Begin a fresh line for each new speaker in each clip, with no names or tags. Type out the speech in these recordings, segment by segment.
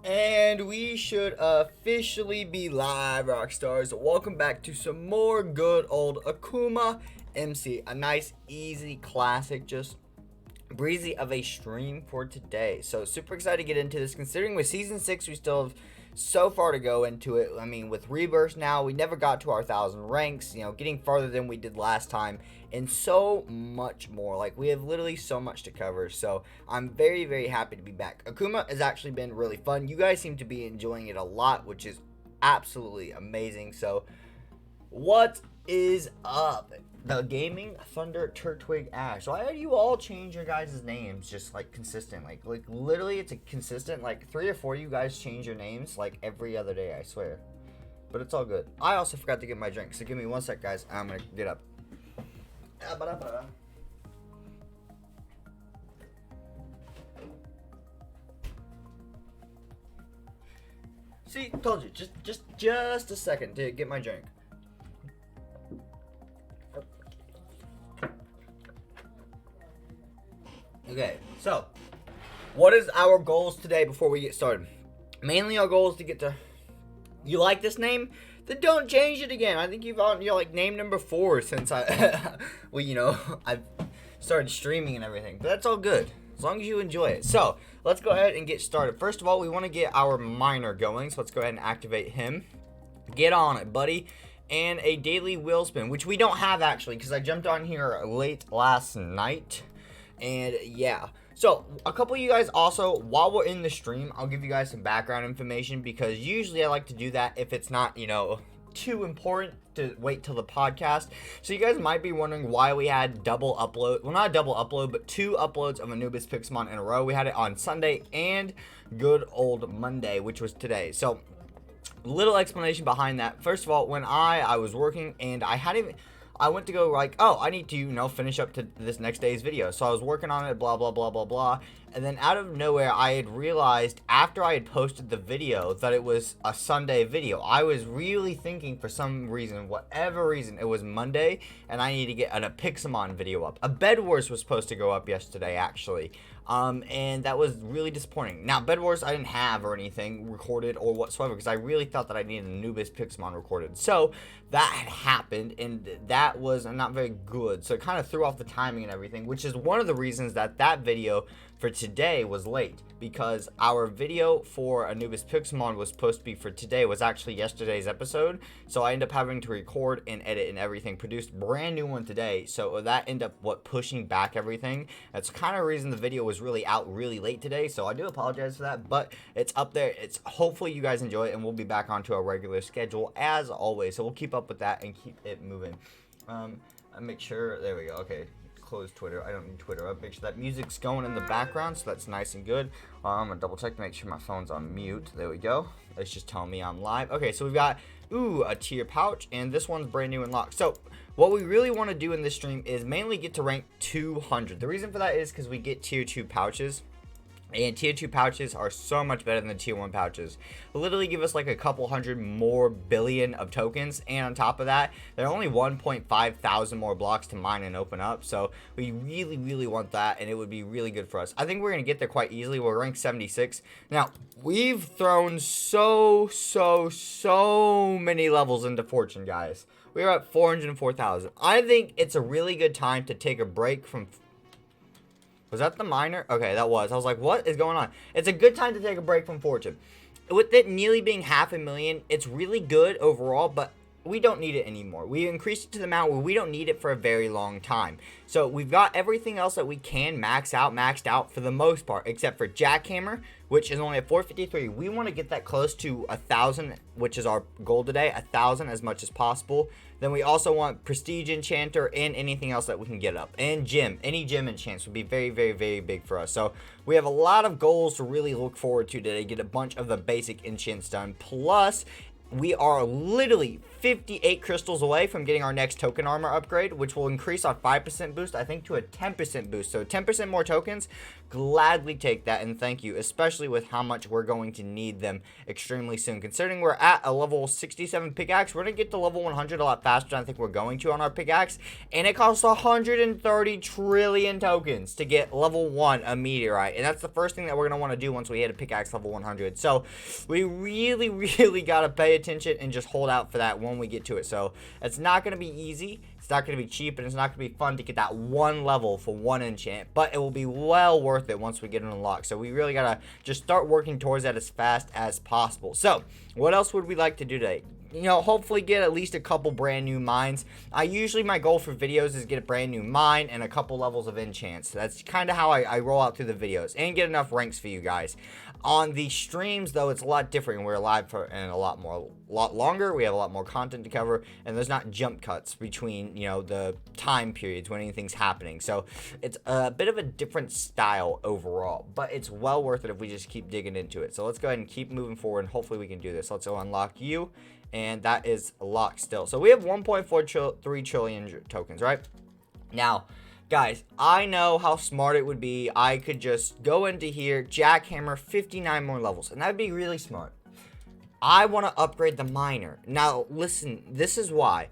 And we should officially be live, Rockstars. Welcome back to some more good old Akuma MC. A nice, easy, classic, just breezy of a stream for today. So super excited to get into this, considering with Season 6 we still have so far to go into it. I mean, with Rebirth now, we never got to our 1,000 ranks, you know, getting farther than we did last time, and so much more. Like, we have literally so much to cover, so I'm very, very happy to be back. Akuma has actually been really fun. You guys seem to be enjoying it a lot, which is absolutely amazing. So, what is up? The Gaming Thunder Turtwig Ash. Why do you all change your guys' names just like consistent? Like literally it's a consistent, like 3 or 4 of you guys change your names like every other day, I swear. But it's all good. I also forgot to get my drink, so give me 1 sec, guys. I'm gonna get up. See, told you, just a second to get my drink. Okay, so what is our goals today before we get started? Mainly our goal is to get to, you like this name? Then don't change it again. I think you're like name number 4 since well, you know, I've started streaming and everything, but that's all good as long as you enjoy it. So let's go ahead and get started. First of all, we want to get our miner going, so let's go ahead and activate him. Get on it, buddy. And a daily wheel spin, which we don't have actually, because I jumped on here late last night. And yeah, so a couple of you guys also, while we're in the stream, I'll give you guys some background information, because usually I like to do that if it's not, you know, too important to wait till the podcast. So you guys might be wondering why we had double upload, well, not a double upload, but 2 uploads of Anubis Pixelmon in a row. We had it on Sunday and good old Monday, which was today. So little explanation behind that. First of all, when I was working and I went to go like, oh, I need to, you know, finish up to this next day's video. So I was working on it, blah, blah, blah, blah, blah. And then out of nowhere, I had realized after I had posted the video that it was a Sunday video. I was really thinking for some reason, whatever reason, it was Monday and I need to get a Pixelmon video up. A Bed Wars was supposed to go up yesterday, actually. And that was really disappointing. Now, Bed Wars I didn't have or anything recorded or whatsoever, because I really thought that I needed Anubis Pixelmon recorded. So that had happened, and that was not very good. So it kind of threw off the timing and everything, which is one of the reasons that video for today was late, because our video for Anubis Pixelmon was supposed to be for today, was actually yesterday's episode. So I ended up having to record and edit and everything, produced brand new one today. So that ended up pushing back everything. That's kind of the reason the video was really out really late today. So I do apologize for that, but it's up there. It's hopefully you guys enjoy it, and we'll be back onto our regular schedule as always. So we'll keep up with that and keep it moving. I make sure, there we go. Okay. Close Twitter. I don't need Twitter up. Make sure that music's going in the background, so that's nice and good. I'm gonna double check to make sure my phone's on mute. There we go. It's just telling me I'm live. Okay, so we've got a tier pouch, and this one's brand new and locked. So what we really want to do in this stream is mainly get to rank 200. The reason for that is because we get tier 2 pouches. And tier 2 pouches are so much better than the tier 1 pouches. They'll literally give us like a couple hundred more billion of tokens. And on top of that, there are only 1.5 thousand more blocks to mine and open up. So we really, really want that. And it would be really good for us. I think we're going to get there quite easily. We're ranked 76. Now, we've thrown so many levels into Fortune, guys. We're at 404,000. I think it's a really good time to take a break from... Was that the miner? Okay, that was. I was like, what is going on? It's a good time to take a break from Fortune. With it nearly being 500,000, it's really good overall, but we don't need it anymore. We increased it to the amount where we don't need it for a very long time. So we've got everything else that we can maxed out for the most part, except for Jackhammer, which is only at 453. We want to get that close to 1,000, which is our goal today, 1,000 as much as possible. Then we also want Prestige Enchanter and anything else that we can get up. And Gem. Any Gem enchants would be very, very, very big for us. So we have a lot of goals to really look forward to today. Get a bunch of the basic enchants done. Plus, we are literally 58 crystals away from getting our next token armor upgrade, which will increase our 5% boost, I think, to a 10% boost. So 10% more tokens, gladly take that, and thank you, especially with how much we're going to need them extremely soon. Considering we're at a level 67 pickaxe, we're going to get to level 100 a lot faster than I think we're going to on our pickaxe, and it costs 130 trillion tokens to get level 1 a meteorite, and that's the first thing that we're going to want to do once we hit a pickaxe level 100. So we really got to pay attention and just hold out for that when we get to it. So it's not going to be easy, it's not going to be cheap, and it's not going to be fun to get that one level for one enchant, but it will be well worth it once we get it unlocked. So we really got to just start working towards that as fast as possible. So what else would we like to do today? You know, hopefully get at least a couple brand new mines. My goal for videos is get a brand new mine and a couple levels of enchants. That's kind of how I roll out through the videos, and get enough ranks for you guys. On the streams, though, it's a lot different. We're live for a lot longer. We have a lot more content to cover, and there's not jump cuts between, you know, the time periods when anything's happening. So it's a bit of a different style overall, but it's well worth it if we just keep digging into it. So let's go ahead and keep moving forward, and hopefully we can do this. Let's go unlock you. And that is locked still. So we have 1.43 trillion tokens, right? Now, guys, I know how smart it would be. I could just go into here, jackhammer 59 more levels, and that'd be really smart. I want to upgrade the miner. Now, listen, this is why.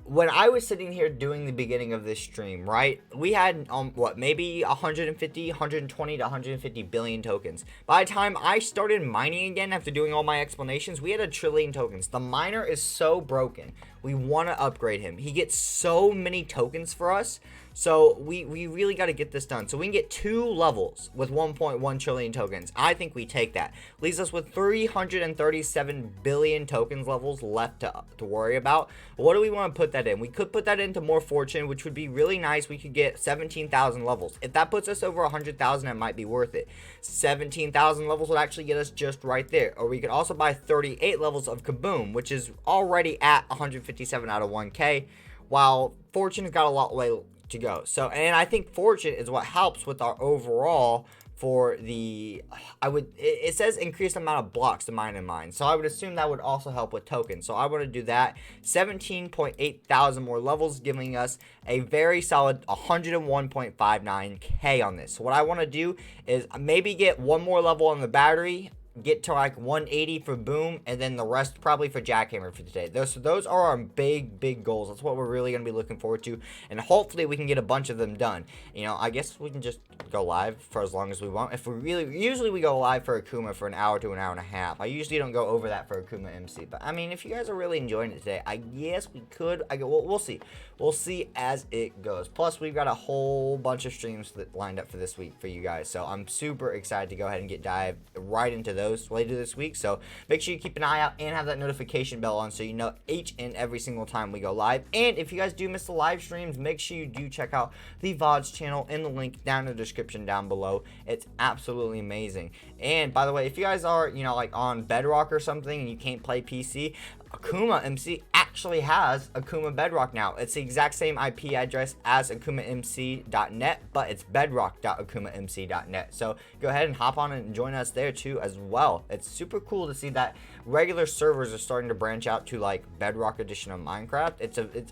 When I was sitting here doing the beginning of this stream, right, we had, maybe 150, 120 to 150 billion tokens. By the time I started mining again after doing all my explanations, we had 1 trillion tokens. The miner is so broken. We want to upgrade him. He gets so many tokens for us. So we really got to get this done. So we can get 2 levels with 1.1 trillion tokens. I think we take that. Leaves us with 337 billion tokens levels left to worry about. What do we want to put that in? We could put that into more fortune, which would be really nice. We could get 17,000 levels. If that puts us over 100,000, it might be worth it. 17,000 levels would actually get us just right there. Or we could also buy 38 levels of Kaboom, which is already at 157 out of 1K, while fortune's got a lot way to go. So, and I think fortune is what helps with our overall for the, it says increased amount of blocks to mine and mine. So I would assume that would also help with tokens. So I want to do that. 17.8 thousand more levels, giving us a very solid 101.59K on this. So what I want to do is maybe get one more level on the battery, get to like 180 for boom, and then the rest probably for jackhammer for today. Those are our big goals. That's what we're really going to be looking forward to, and hopefully we can get a bunch of them done. You know, I guess we can just go live for as long as we want. If we usually we go live for Akuma for an hour to an hour and a half. I usually don't go over that for Akuma MC, but I mean, if you guys are really enjoying it today, I guess we could. We'll see. We'll see as it goes. Plus, we've got a whole bunch of streams that lined up for this week for you guys, so I'm super excited to go ahead and dive right into those later this week. So make sure you keep an eye out and have that notification bell on so you know each and every single time we go live. And if you guys do miss the live streams, make sure you do check out the VODs channel in the link down in the description down below. It's absolutely amazing. And by the way, if you guys are, you know, like on Bedrock or something and you can't play PC, Akuma MC actually has Akuma Bedrock now. It's the exact same IP address as AkumaMC.net, but it's bedrock.akumamc.net. So go ahead and hop on and join us there too as well. It's super cool to see that regular servers are starting to branch out to like Bedrock edition of Minecraft.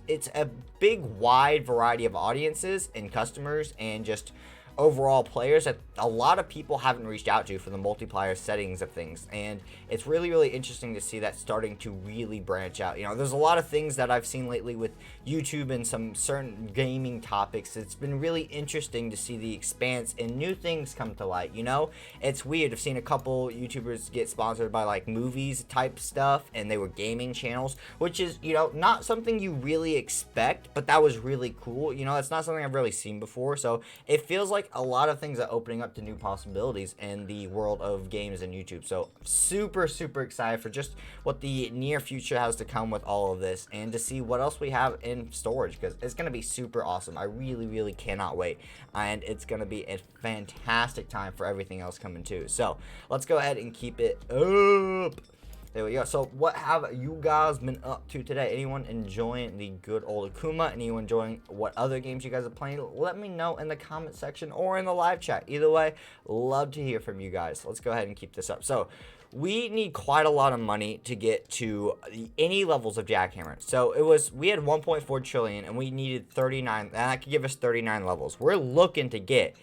It's a big wide variety of audiences and customers and just overall players that a lot of people haven't reached out to for the multiplayer settings of things, and it's really interesting to see that starting to really branch out. You know, there's a lot of things that I've seen lately with YouTube and some certain gaming topics. It's been really interesting to see the expanse and new things come to light. You know, it's weird. I've seen a couple YouTubers get sponsored by like movies type stuff, and they were gaming channels, which is, you know, not something you really expect, but that was really cool. You know, it's not something I've really seen before, so it feels like a lot of things are opening up to new possibilities in the world of games and YouTube. So super excited for just what the near future has to come with all of this, and to see what else we have in storage, because it's going to be super awesome. I really cannot wait, and it's going to be a fantastic time for everything else coming too. So let's go ahead and keep it up. There we go. So what have you guys been up to today? Anyone enjoying the good old Akuma? Anyone enjoying what other games you guys are playing? Let me know in the comment section or in the live chat. Either way, love to hear from you guys. Let's go ahead and keep this up. So we need quite a lot of money to get to any levels of Jackhammer. So we had 1.4 trillion and we needed 39, and that could give us 39 levels. We're looking to get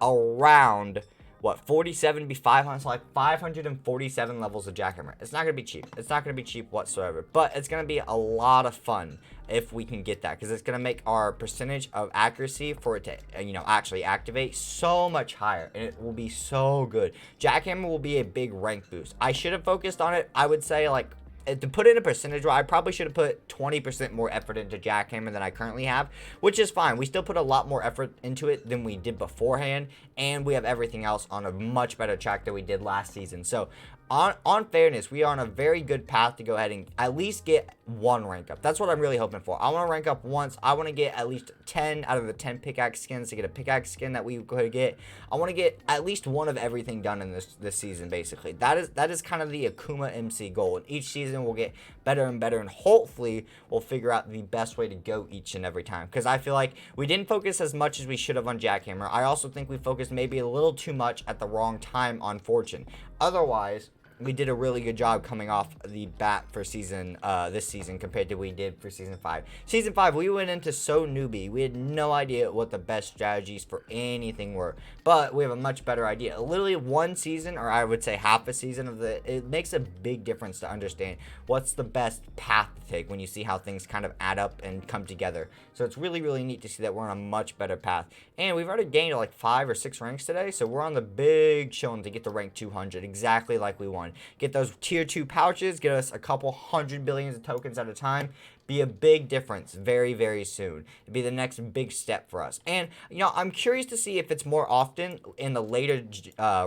around, what, 47 to be 500, so like 547 levels of Jackhammer. It's not going to be cheap. It's not going to be cheap whatsoever, but it's going to be a lot of fun if we can get that, because it's going to make our percentage of accuracy for it to, actually activate so much higher, and it will be so good. Jackhammer will be a big rank boost. I should have focused on it. I would say, like, to put in a percentage, I probably should have put 20% more effort into Jackhammer than I currently have, which is fine. We still put a lot more effort into it than we did beforehand, and we have everything else on a much better track than we did last season. So on fairness, we are on a very good path to go ahead and at least get one rank up. That's what I'm really hoping for. I want to rank up once. I want to get at least 10 out of the 10 pickaxe skins to get a pickaxe skin that we could get. I want to get at least one of everything done in this season, basically. That is kind of the Akuma MC goal. And each season we'll get better and better, and hopefully we'll figure out the best way to go each and every time. Because I feel like we didn't focus as much as we should have on Jackhammer. I also think we focused maybe a little too much at the wrong time on Fortune. Otherwise, we did a really good job coming off the bat for this season compared to what we did for season 5. Season 5, we went into so newbie. We had no idea what the best strategies for anything were, but we have a much better idea. Literally one season, or I would say half a season it makes a big difference to understand what's the best path to take when you see how things kind of add up and come together. So it's really, really neat to see that we're on a much better path. And we've already gained like 5 or 6 ranks today, so we're on the big chilling to get to rank 200, exactly like we want. Get those tier 2 pouches, get us a couple 100 billions of tokens at a time. Be a big difference very, very soon. It'd be the next big step for us. And, I'm curious to see if it's more often in the later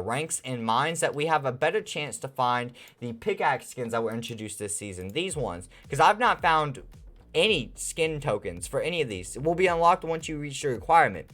ranks and mines that we have a better chance to find the pickaxe skins that were introduced this season. These ones. Because I've not found any skin tokens for any of these. It will be unlocked once you reach the requirement.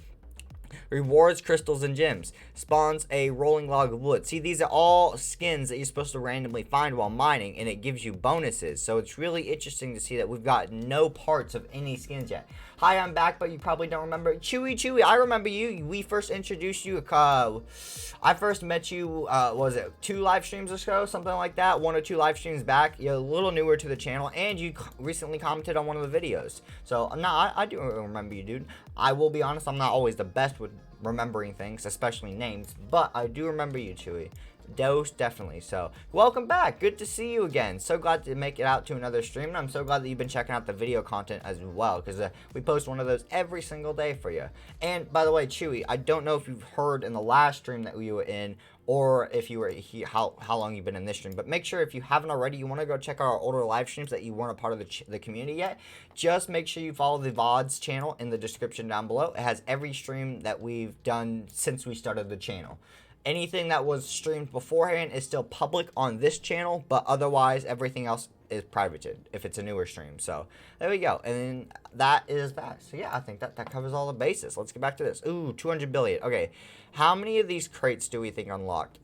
Rewards crystals and gems. Spawns a rolling log of wood. See, these are all skins that you're supposed to randomly find while mining, and it gives you bonuses. So it's really interesting to see that we've got no parts of any skins yet. Hi, I'm back, but you probably don't remember. Chewy, I remember you. We first introduced you. I first met you, was it 2 live streams or so? Something like that. 1 or 2 live streams back. You're a little newer to the channel, and you recently commented on one of the videos. So, I do remember you, dude. I will be honest, I'm not always the best with remembering things, especially names, but I do remember you, Chewy. Definitely. So welcome back, good to see you again. So glad to make it out to another stream, and I'm so glad that you've been checking out the video content as well, because we post one of those every single day for you. And by the way, Chewy, I don't know if you've heard in the last stream that we were in, or if you were here, how long you've been in this stream, but make sure if you haven't already, you want to go check out our older live streams that you weren't a part of the community yet. Just make sure you follow the VODs channel in the description down below. It has every stream that we've done since we started the channel. Anything that was streamed beforehand is still public on this channel, but otherwise everything else is privated if it's a newer stream. So there we go, and that is that. So yeah, I think that covers all the bases. Let's get back to this. Ooh, 200 billion. Okay, how many of these crates do we think unlocked?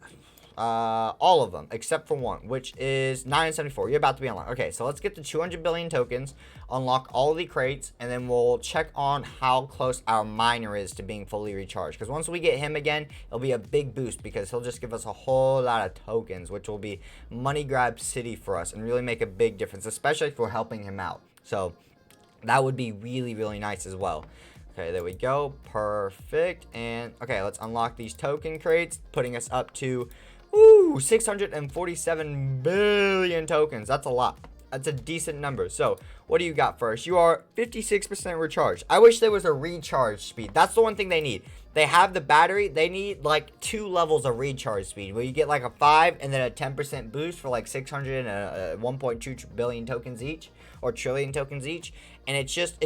All of them except for one, which is 974. You're about to be unlocked. Okay, so let's get to 200 billion tokens, unlock all of the crates, and then we'll check on how close our miner is to being fully recharged, because once we get him again, it'll be a big boost, because he'll just give us a whole lot of tokens, which will be money grab city for us and really make a big difference, especially if we're helping him out. So that would be really, really nice as well. Okay, there we go. Perfect. And okay, let's unlock these token crates, putting us up to 647 billion tokens. That's a lot. That's a decent number. So what do you got first? You are 56% recharged. I wish there was a recharge speed. That's the one thing they need. They have the battery. They need like 2 levels of recharge speed, where you get like a 5 and then a 10% boost for like 600 and 1.2 billion tokens each, or trillion tokens each. And it just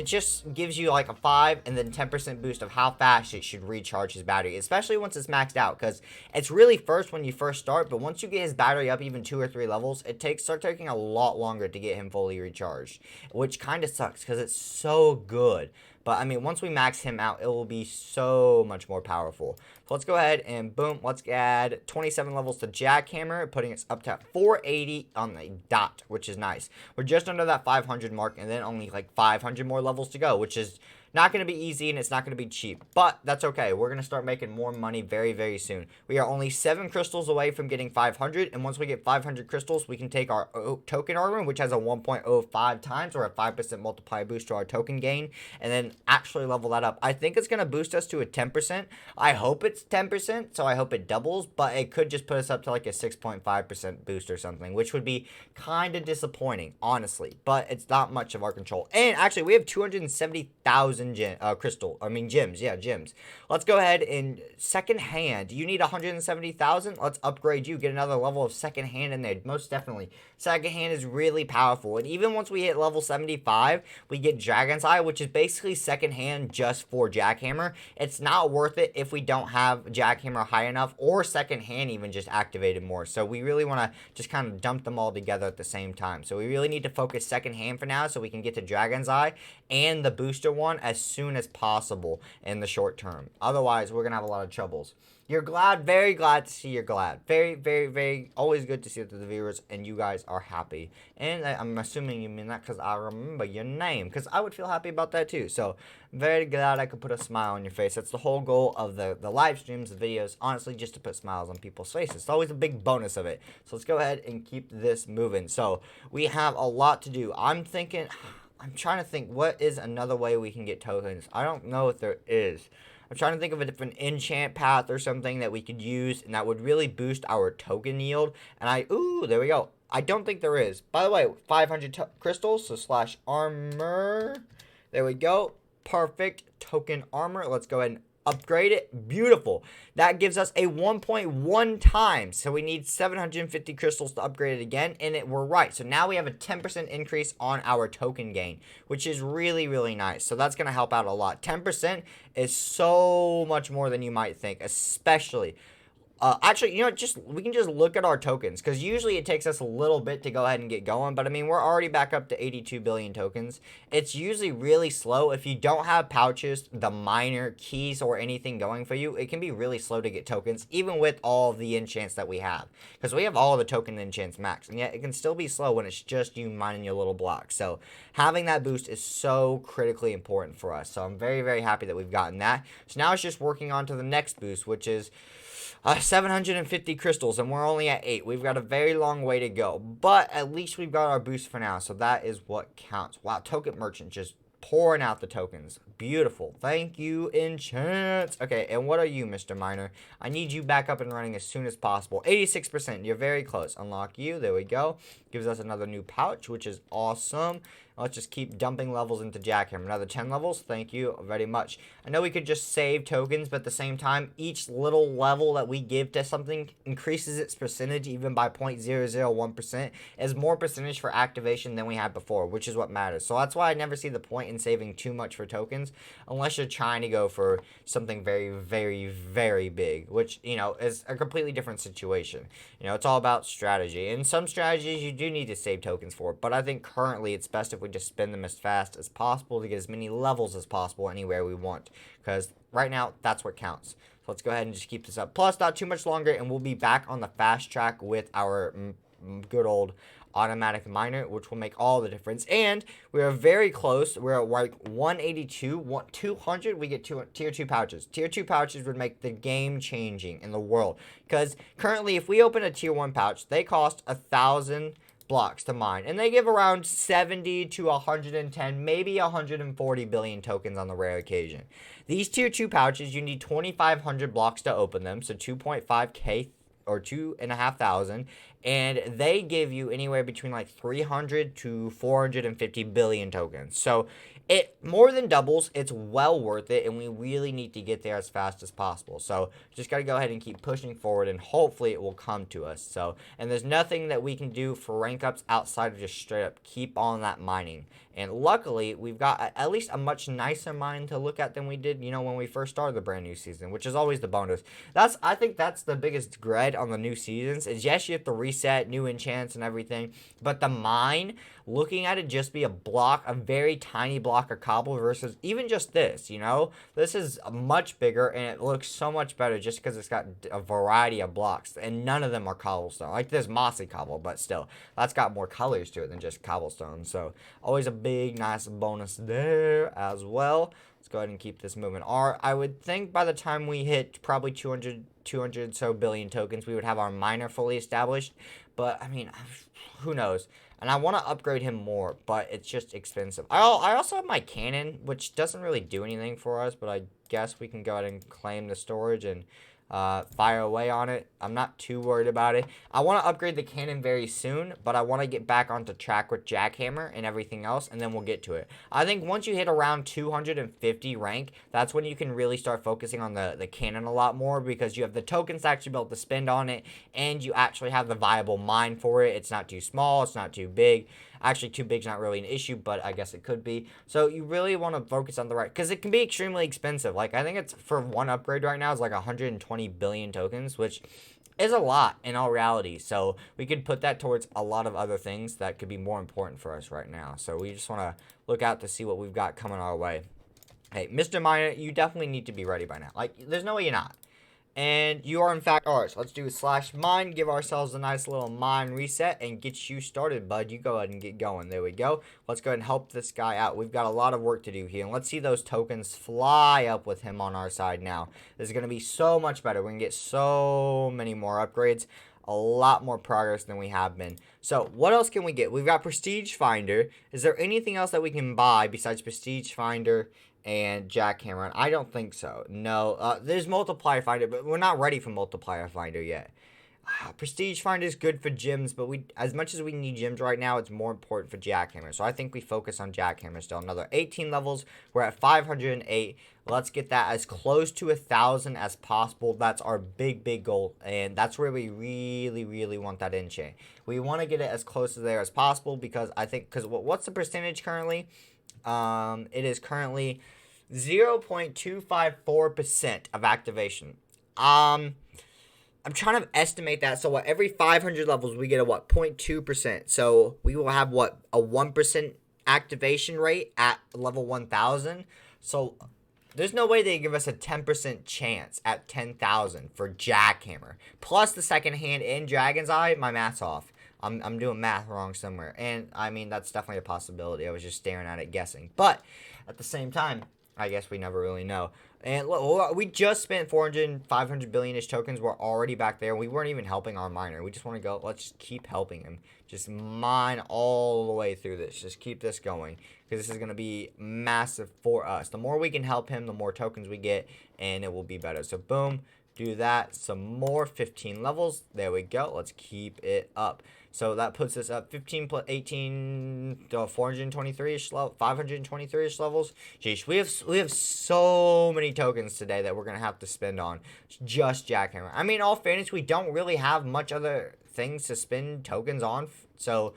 gives you like a 5 and then 10% boost of how fast it should recharge his battery, especially once it's maxed out, because it's really first when you first start, but once you get his battery up even 2 or 3 levels, it starts taking a lot longer to get him fully recharged. which kind of sucks because it's so good. But, I mean, once we max him out, it will be so much more powerful. So, let's go ahead and boom, let's add 27 levels to Jackhammer, putting us up to 480 on the dot, which is nice. We're just under that 500 mark, and then only like 500 more levels to go, which is not going to be easy, and it's not going to be cheap. But that's okay. We're going to start making more money very, very soon. We are only 7 crystals away from getting 500. And once we get 500 crystals, we can take our token armor, which has a 1.05 times or a 5% multiplier boost to our token gain, and then actually level that up. I think it's going to boost us to a 10%. I hope it's 10%, so I hope it doubles. But it could just put us up to like a 6.5% boost or something, which would be kind of disappointing, honestly. But it's not much of our control. And actually, we have 270,000 gems. Yeah, gems. Let's go ahead and second hand. You need 170,000. Let's upgrade you. Get another level of second hand in there. Most definitely. Second hand is really powerful. And even once we hit level 75, we get Dragon's Eye, which is basically second hand just for Jackhammer. It's not worth it if we don't have Jackhammer high enough or second hand even just activated more. So we really want to just kind of dump them all together at the same time. So we really need to focus second hand for now so we can get to Dragon's Eye and the booster one as soon as possible in the short term. Otherwise, we're going to have a lot of troubles. You're glad, very glad to see you're glad. Very, very, very, always good to see that the viewers and you guys are happy. And I'm assuming you mean that because I remember your name, because I would feel happy about that too. So, very glad I could put a smile on your face. That's the whole goal of the live streams, the videos, honestly, just to put smiles on people's faces. It's always a big bonus of it. So, let's go ahead and keep this moving. So, we have a lot to do. I'm trying to think, what is another way we can get tokens? I don't know if there is. I'm trying to think of a different enchant path or something that we could use, and that would really boost our token yield. And ooh, there we go. I don't think there is. By the way, 500 crystals, so slash armor. There we go. Perfect token armor. Let's go ahead and upgrade it. Beautiful. That gives us a 1.1 times. So we need 750 crystals to upgrade it again. And we're right. So now we have a 10% increase on our token gain, which is really, really nice. So that's going to help out a lot. 10% is so much more than you might think, especially actually, you know, we can just look at our tokens, because usually it takes us a little bit to go ahead and get going, but I mean, we're already back up to 82 billion tokens. It's usually really slow. If you don't have pouches, the miner, keys, or anything going for you, it can be really slow to get tokens, even with all of the enchants that we have, because we have all the token enchants max, and yet it can still be slow when it's just you mining your little blocks. So having that boost is so critically important for us. So I'm very, very happy that we've gotten that. So now it's just working on to the next boost, which is 750 crystals, and we're only at 8. We've got a very long way to go, but at least we've got our boost for now, so that is what counts. Wow, token merchant just pouring out the tokens. Beautiful. Thank you, enchants. Okay, and what are you, Mr. Miner? I need you back up and running as soon as possible. 86%. You're very close. Unlock you. There we go. Gives us another new pouch, which is awesome. Let's just keep dumping levels into Jackhammer. Another 10 levels. Thank you very much. I know we could just save tokens, but at the same time, each little level that we give to something increases its percentage even by 0.001%. As more percentage for activation than we had before, which is what matters. So that's why I never see the point in saving too much for tokens, unless you're trying to go for something very, very, very big, which, you know, is a completely different situation. You know, it's all about strategy. And some strategies you do need to save tokens for, but I think currently it's best if we just spend them as fast as possible to get as many levels as possible anywhere we want, because right now that's what counts. So let's go ahead and just keep this up. Plus, not too much longer, and we'll be back on the fast track with our good old automatic miner, which will make all the difference. And we are very close. We're at like 182, 200. We get tier 2 pouches. Tier 2 pouches would make the game changing in the world, because currently if we open a tier 1 pouch, they cost 1,000 blocks to mine, and they give around 70 to 110, maybe 140 billion tokens on the rare occasion. These tier 2 pouches, you need 2,500 blocks to open them, so 2.5k or 2,500, and they give you anywhere between like 300 to 450 billion tokens. So it more than doubles. It's well worth it, and we really need to get there as fast as possible. So just got to go ahead and keep pushing forward, and hopefully it will come to us. So, and there's nothing that we can do for rank ups outside of just straight up keep on that mining. And luckily, we've got at least a much nicer mine to look at than we did, you know, when we first started the brand new season, which is always the bonus. I think that's the biggest dread said on the new seasons is, yes, you have to reset new enchants and everything, but the mine, looking at it just be a block, a very tiny block of cobble versus even just this, you know? This is much bigger, and it looks so much better just because it's got a variety of blocks, and none of them are cobblestone. Like, there's mossy cobble, but still, that's got more colors to it than just cobblestone. So, always a big, nice bonus there as well. Let's go ahead and keep this moving. I would think by the time we hit probably 200 so billion tokens, we would have our miner fully established. But, I mean, who knows? And I want to upgrade him more, but it's just expensive. I also have my cannon, which doesn't really do anything for us, but I guess we can go ahead and claim the storage and fire away on it. I'm not too worried about it. I want to upgrade the cannon very soon, but I want to get back onto track with Jackhammer and everything else, and then we'll get to it. I think once you hit around 250 rank, that's when you can really start focusing on the cannon a lot more, because you have the tokens to actually be able to spend on it, and you actually have the viable mine for it. It's not too small, it's not too big. Actually, too big's not really an issue, but I guess it could be. So you really want to focus on the right, because it can be extremely expensive. Like, I think it's for one upgrade right now is like 120 billion tokens, which is a lot in all reality. So we could put that towards a lot of other things that could be more important for us right now. So we just want to look out to see what we've got coming our way. Hey, Mr. Miner, you definitely need to be ready by now. Like, there's no way you're not. And you are, in fact, ours. So let's do /mine, give ourselves a nice little mine reset, and get you started, bud. You go ahead and get going. There we go. Let's go ahead and help this guy out. We've got a lot of work to do here. And let's see those tokens fly up with him on our side now. This is going to be so much better. We're going to get so many more upgrades. A lot more progress than we have been. So, what else can we get? We've got Prestige Finder. Is there anything else that we can buy besides Prestige Finder and Jackhammer? I don't think so. No, there's Multiplier Finder, but we're not ready for Multiplier Finder yet. Prestige Finder is good for gyms, but as much as we need gyms right now, it's more important for Jackhammer. So I think we focus on Jackhammer still. Another 18 levels. We're at 508. Let's get that as close to 1,000 as possible. That's our big goal, and that's where we really want that enchant. We want to get it as close to there as possible, because I think, what's the percentage currently? It is currently 0.254% of activation. I'm trying to estimate that. So what, every 500 levels we get a 0.2%. So we will have a 1% activation rate at level 1000. So there's no way they give us a 10% chance at 10,000 for Jackhammer. Plus the second hand in Dragon's Eye. My math's off. I'm doing math wrong somewhere. And I mean, that's definitely a possibility. I was just staring at it guessing. But at the same time, I guess we never really know. And look, we just spent 500 billion-ish tokens. We're already back there. We weren't even helping our miner. We just want to go. Let's just keep helping him. Just mine all the way through this. Just keep this going, because this is going to be massive for us. The more we can help him, the more tokens we get, and it will be better. So boom, do that. Some more 15 levels. There we go. Let's keep it up. So that puts us up 15 plus 18, 423-ish level, 523-ish levels. Jeez, we have so many tokens today that we're gonna have to spend on just Jackhammer. I mean, all fairness, we don't really have much other things to spend tokens on, so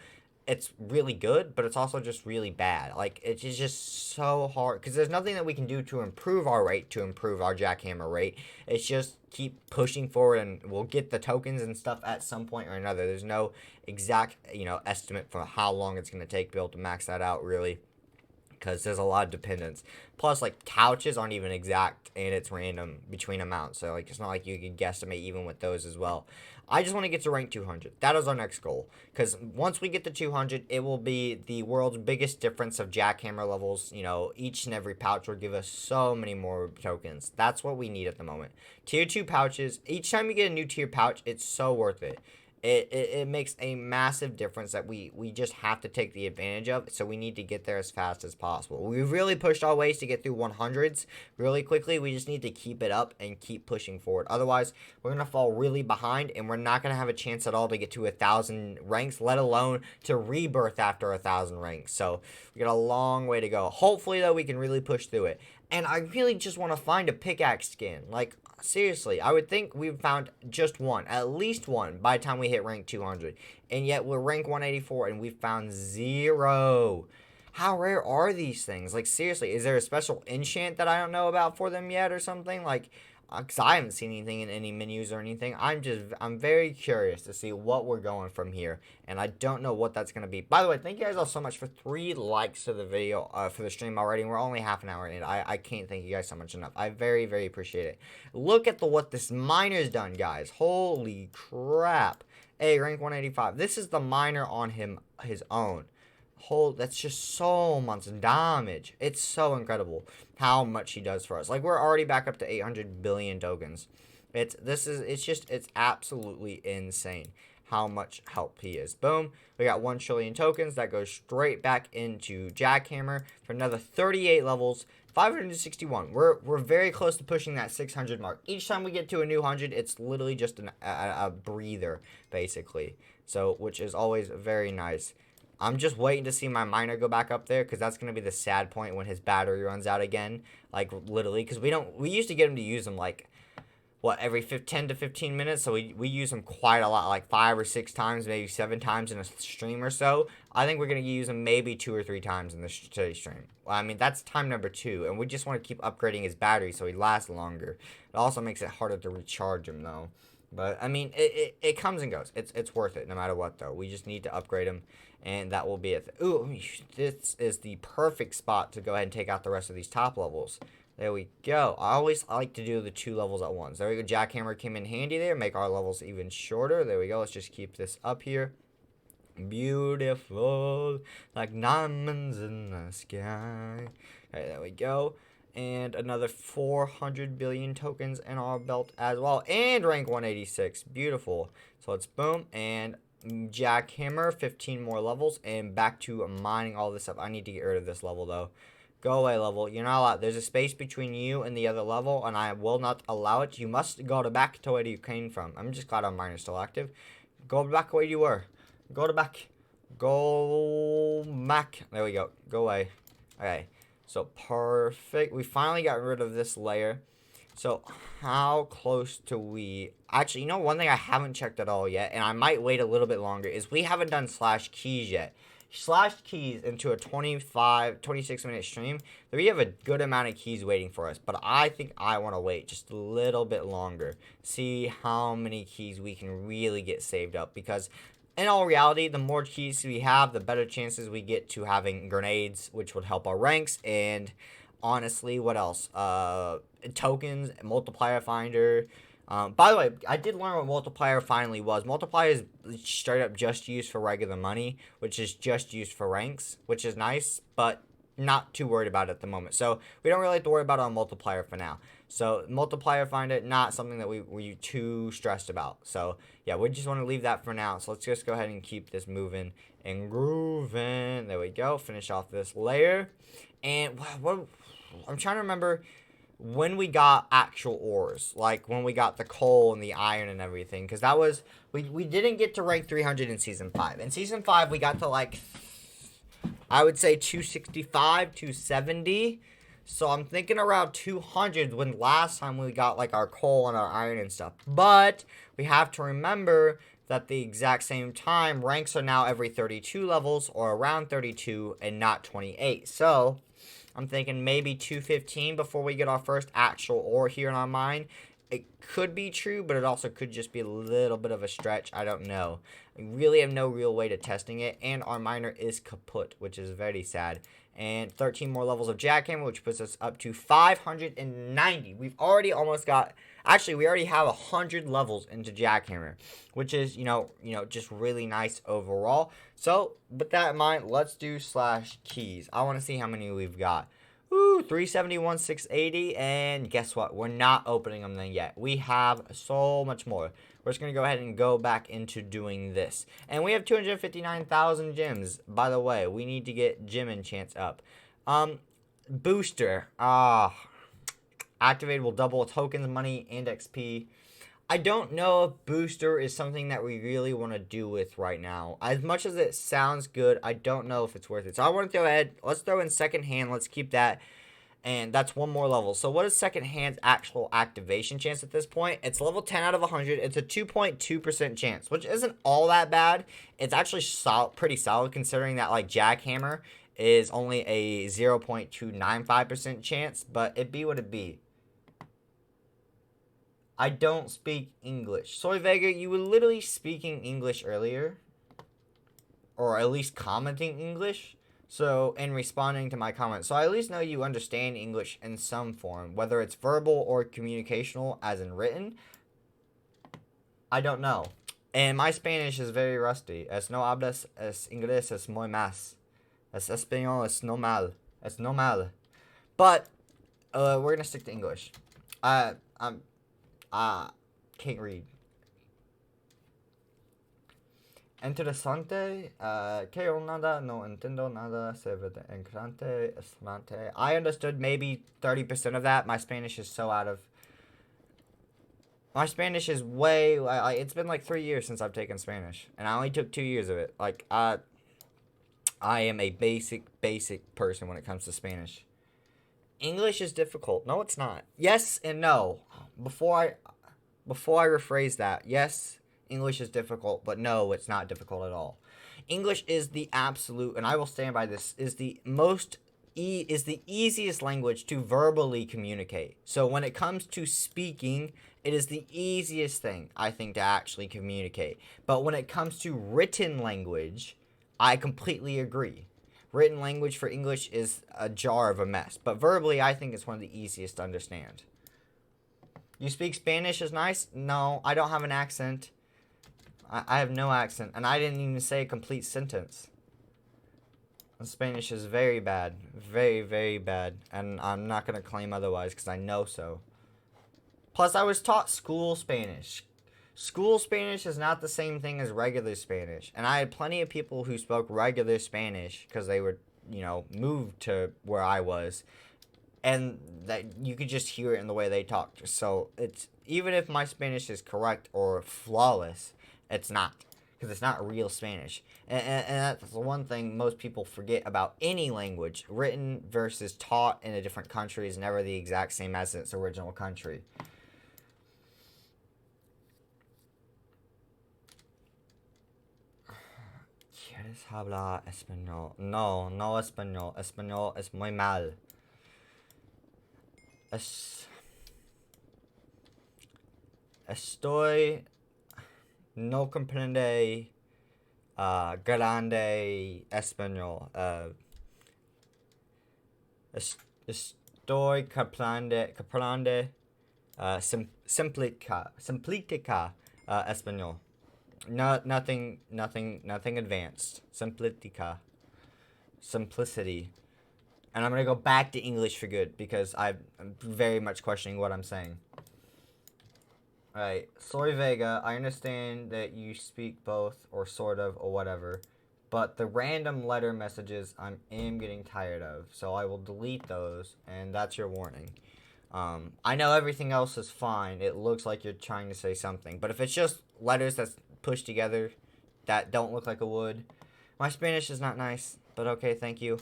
it's really good, but it's also just really bad. Like, it's just so hard, because there's nothing that we can do to improve our rate, to improve our Jackhammer rate. It's just keep pushing forward, and we'll get the tokens and stuff at some point or another. There's no exact, estimate for how long it's going to take to be able to max that out, really, because there's a lot of dependence. Plus, like, couches aren't even exact, and it's random between amounts. So, like, it's not like you can guesstimate even with those as well. I just want to get to rank 200. That is our next goal. Because once we get to 200, it will be the world's biggest difference of Jackhammer levels. Each and every pouch will give us so many more tokens. That's what we need at the moment. Tier 2 pouches. Each time you get a new tier pouch, it's so worth it. It makes a massive difference that we just have to take the advantage of. So we need to get there as fast as possible. We've really pushed our ways to get through 100s really quickly. We just need to keep it up and keep pushing forward. Otherwise, we're going to fall really behind, and we're not going to have a chance at all to get to 1,000 ranks, let alone to rebirth after 1,000 ranks. So we got a long way to go. Hopefully, though, we can really push through it. And I really just want to find a pickaxe skin. Like, seriously, I would think we've found just one, at least one, by the time we hit rank 200. And yet we're rank 184 and we've found 0. How rare are these things? Like, seriously, is there a special enchant that I don't know about for them yet or something? Like, because I haven't seen anything in any menus or anything. I'm very curious to see what we're going from here, and I don't know what that's gonna be. By the way, thank you guys all so much for 3 likes to the video, for the stream already. We're only half an hour in. I can't thank you guys so much enough. I very, very appreciate it. Look at what this miner's done, guys. Holy crap. Hey, rank 185. This is the miner on his own. That's just so much damage. It's so incredible how much he does for us. Like, we're already back up to 800 billion tokens. It's absolutely insane how much help he is. Boom, we got 1 trillion tokens. That goes straight back into Jackhammer for another 38 levels. 561. We're very close to pushing that 600 mark. Each time we get to a new 100, it's literally just a breather, basically. So, which is always very nice. I'm just waiting to see my miner go back up there, because that's going to be the sad point when his battery runs out again. Like, literally, because we used to get him to use them, like, what, every 10 to 15 minutes? So we use him quite a lot, like 5 or 6 times, maybe 7 times in a stream or so. I think we're going to use him maybe 2 or 3 times in today's stream. Well, I mean, that's time number 2, and we just want to keep upgrading his battery so he lasts longer. It also makes it harder to recharge him, though. But, I mean, it comes and goes. It's worth it no matter what, though. We just need to upgrade him, and that will be it. Ooh, this is the perfect spot to go ahead and take out the rest of these top levels. There we go. I always like to do the 2 levels at once. There we go. Jackhammer came in handy there. Make our levels even shorter. There we go. Let's just keep this up here. Beautiful, like diamonds in the sky. Okay, there we go. And another 400 billion tokens in our belt as well. And rank 186. Beautiful. So let's boom. And Jackhammer, 15 more levels. And back to mining all this up. I need to get rid of this level, though. Go away, level. You're not allowed. There's a space between you and the other level, and I will not allow it. You must go back to where you came from. I'm just glad our miner's still active. Go back where you were. Go back. Go back. There we go. Go away. Okay. So, perfect. We finally got rid of this layer. So, how close do we... Actually, you know, one thing I haven't checked at all yet, and I might wait a little bit longer, is we haven't done slash keys yet. Slash keys into a 26-minute stream. We have a good amount of keys waiting for us, but I think I want to wait just a little bit longer. See how many keys we can really get saved up, because in all reality, the more keys we have, the better chances we get to having grenades, which would help our ranks, and honestly, what else? Tokens, multiplier finder. By the way, I did learn what multiplier finally was. Multiplier is straight up just used for regular money, which is just used for ranks, which is nice, but not too worried about it at the moment. So we don't really have to worry about our multiplier for now. So multiplier finder, not something that we're too stressed about. So yeah, we just want to leave that for now. So let's just go ahead and keep this moving and grooving. There we go. Finish off this layer. And what I'm trying to remember when we got actual ores, like when we got the coal and the iron and everything, because that was, we didn't get to rank 300 in Season 5. In Season 5, we got to, like, I would say 265, 270, so I'm thinking around 200 when last time we got, like, our coal and our iron and stuff. But we have to remember that the exact same time, ranks are now every 32 levels, or around 32, and not 28, so I'm thinking maybe 215 before we get our first actual ore here in our mine. It could be true, but it also could just be a little bit of a stretch. I don't know. I really have no real way to testing it, and our miner is kaput, which is very sad. And 13 more levels of Jackhammer, which puts us up to 590. We've already almost got... Actually, we already have 100 levels into Jackhammer, which is, you know, just really nice overall. So, with that in mind, let's do slash keys. I want to see how many we've got. Ooh, 371, 680, and guess what? We're not opening them then yet. We have so much more. We're just going to go ahead and go back into doing this. And we have 259,000 gems. By the way, we need to get gem enchants up. Booster. Activated will double tokens, money, and XP. I don't know if booster is something that we really want to do with right now. As much as it sounds good, I don't know if it's worth it. So I want to throw ahead. Let's throw in second hand. Let's keep that. And that's one more level. So what is second hand's actual activation chance at this point? It's level 10 out of 100. It's a 2.2% chance, which isn't all that bad. It's actually pretty solid considering that, like, Jackhammer is only a 0.295% chance. But it be what it be. I don't speak English. Soy Vega, you were literally speaking English earlier. Or at least commenting English. So, and responding to my comments. So I at least know you understand English in some form. Whether it's verbal or communicational, as in written. I don't know. And my Spanish is very rusty. Es no hablas es inglés es muy más. Es español es normal. Es normal. But we're gonna stick to English. I'm can't read. Interesante. Que nada, no entiendo nada. Se ve encrante, esmante. I understood maybe 30% of that. My Spanish is so out of. My Spanish is way. It's been like 3 years since I've taken Spanish, and I only took 2 years of it. Like I am a basic person when it comes to Spanish. English is difficult. No, it's not. Yes and no. Before I rephrase that, yes, English is difficult, but no, it's not difficult at all. English is the absolute, and I will stand by this, is the easiest language to verbally communicate. So when it comes to speaking, it is the easiest thing, I think, to actually communicate. But when it comes to written language, I completely agree. Written language for English is a jar of a mess. But verbally, I think it's one of the easiest to understand. You speak Spanish is nice? No, I don't have an accent. I have no accent. And I didn't even say a complete sentence. Spanish is very bad. Very, very bad. And I'm not going to claim otherwise because I know so. Plus, I was taught school Spanish. School Spanish is not the same thing as regular Spanish. And I had plenty of people who spoke regular Spanish because they were, moved to where I was. And that you could just hear it in the way they talked. So it's, even if my Spanish is correct or flawless, it's not. Because it's not real Spanish. And that's the one thing most people forget about any language. Written versus taught in a different country is never the exact same as its original country. ¿Quieres hablar español? No, no español. Español es muy mal. Estoy no comprende grande español. Estoy comprende simplica español. No, nothing advanced. Simplicity. And I'm going to go back to English for good because I'm very much questioning what I'm saying. Alright, Soy Vega, I understand that you speak both or sort of or whatever, but the random letter messages I am getting tired of, so I will delete those, and that's your warning. I know everything else is fine. It looks like you're trying to say something, but if it's just letters that's pushed together that don't look like a would, my Spanish is not nice, but okay, thank you.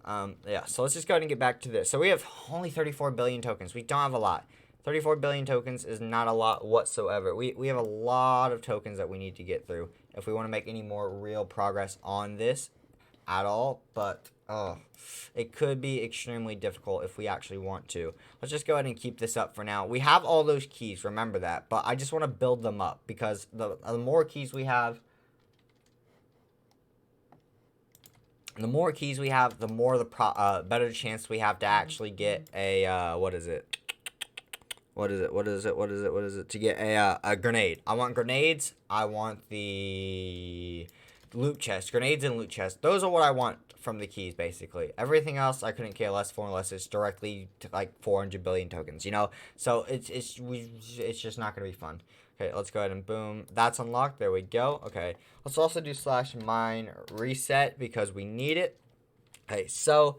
Yeah, so let's just go ahead and get back to this. So we have only 34 billion tokens. We don't have a lot. 34 billion tokens is not a lot whatsoever. We have a lot of tokens that we need to get through if we want to make any more real progress on this at all. But, it could be extremely difficult if we actually want to. Let's just go ahead and keep this up for now. We have all those keys, remember that. But I just want to build them up because the more keys we have, the more better chance we have to actually get a, what is it? To get a grenade. I want grenades. I want the loot chest. Grenades and loot chest. Those are what I want from the keys, basically. Everything else I couldn't care less for unless it's directly to like 400 billion tokens, So it's just not going to be fun. Okay, let's go ahead and boom. That's unlocked. There we go. Okay, let's also do /mine reset because we need it. Okay, so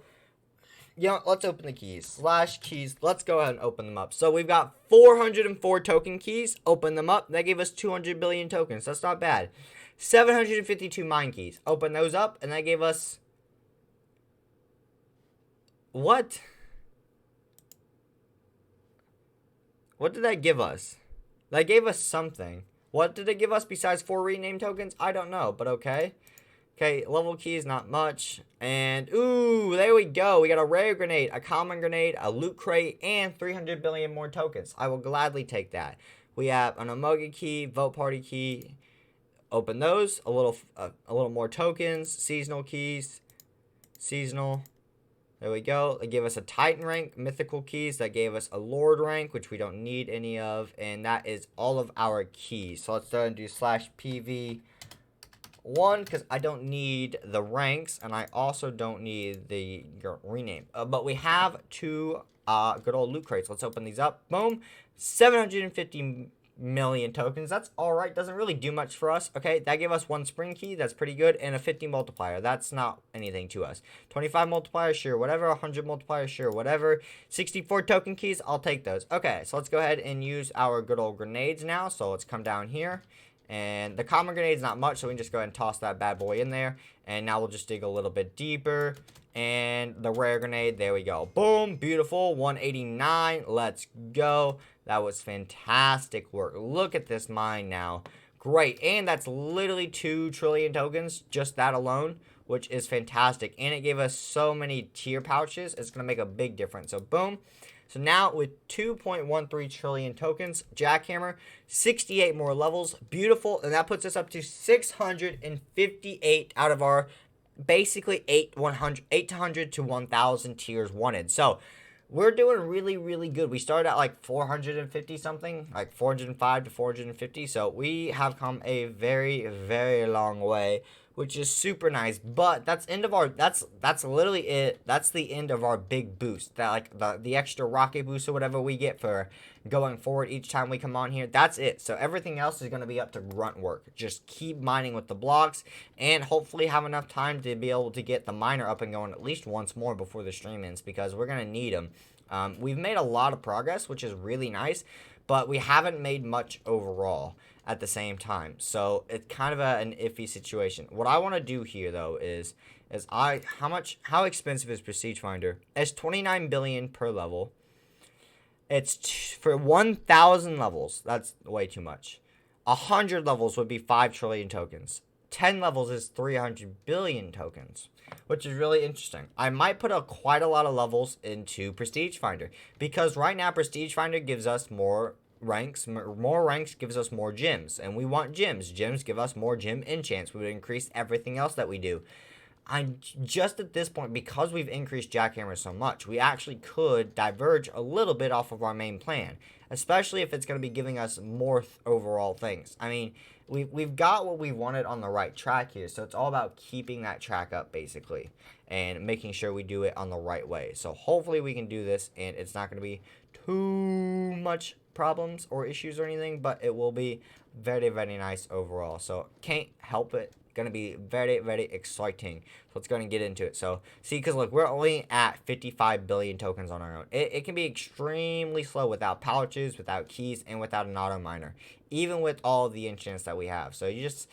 let's open the keys. /keys. Let's go ahead and open them up. So we've got 404 token keys. Open them up. That gave us 200 billion tokens. That's not bad. 752 mine keys. Open those up, and that gave us what? What did that give us? That gave us something. What did it give us besides 4 rename tokens? I don't know, but okay. Okay, level keys, not much. And, ooh, there we go. We got a rare grenade, a common grenade, a loot crate, and 300 billion more tokens. I will gladly take that. We have an Emoji key, Vote Party key. Open those. A little more tokens. Seasonal keys. Seasonal. There we go. They gave us a Titan rank, mythical keys. That gave us a Lord rank, which we don't need any of. And that is all of our keys. So let's go and do /PV1 because I don't need the ranks. And I also don't need the rename. But we have 2 good old loot crates. Let's open these up. Boom. 750 million tokens. That's alright. Doesn't really do much for us. Okay, that gave us 1 spring key. That's pretty good. And a 50 multiplier. That's not anything to us. 25 multiplier, sure, whatever. 100 multiplier, sure, whatever. 64 token keys, I'll take those. Okay, so let's go ahead and use our good old grenades now. So let's come down here. And the common grenade's not much, so we can just go ahead and toss that bad boy in there. And now we'll just dig a little bit deeper. And the rare grenade, there we go. Boom, beautiful, 189. Let's go. That was fantastic work. Look at this mine now. Great. And that's literally 2 trillion tokens, just that alone, which is fantastic. And it gave us so many tier pouches. It's going to make a big difference. So boom. So now with 2.13 trillion tokens, Jackhammer, 68 more levels. Beautiful. And that puts us up to 658 out of our basically 800 to 1,000 tiers wanted. So we're doing really, really good. We started at like 450 something, like 405 to 450. So we have come a very, very long way, which is super nice. But that's end of our, that's literally it. That's the end of our big boost. That like the extra rocket boost or whatever we get for going forward each time we come on here. That's it. So everything else is going to be up to grunt work. Just keep mining with the blocks and hopefully have enough time to be able to get the miner up and going at least once more before the stream ends, because we're going to need them. We've made a lot of progress, which is really nice, but we haven't made much overall at the same time. So it's kind of an iffy situation. What I want to do here though is how expensive is Prestige Finder? It's 29 billion per level. It's for 1,000 levels. That's way too much. 100 levels would be 5 trillion tokens. 10 levels is 300 billion tokens, which is really interesting. I might put quite a lot of levels into Prestige Finder because right now Prestige Finder gives us more ranks. More ranks gives us more gems, and we want gems. Gems give us more gem enchants. We would increase everything else that we do. I'm just at this point, because we've increased Jackhammer so much, we actually could diverge a little bit off of our main plan, especially if it's going to be giving us more overall things. I mean, we've got what we wanted on the right track here, so it's all about keeping that track up, basically, and making sure we do it on the right way. So hopefully we can do this, and it's not going to be too much problems or issues or anything, but it will be very, very nice overall. So can't help it. Going to be very, very exciting. So let's go and get into it. So see, because look, we're only at 55 billion tokens on our own. It can be extremely slow without pouches, without keys, and without an auto miner, even with all the enchants that we have. So you just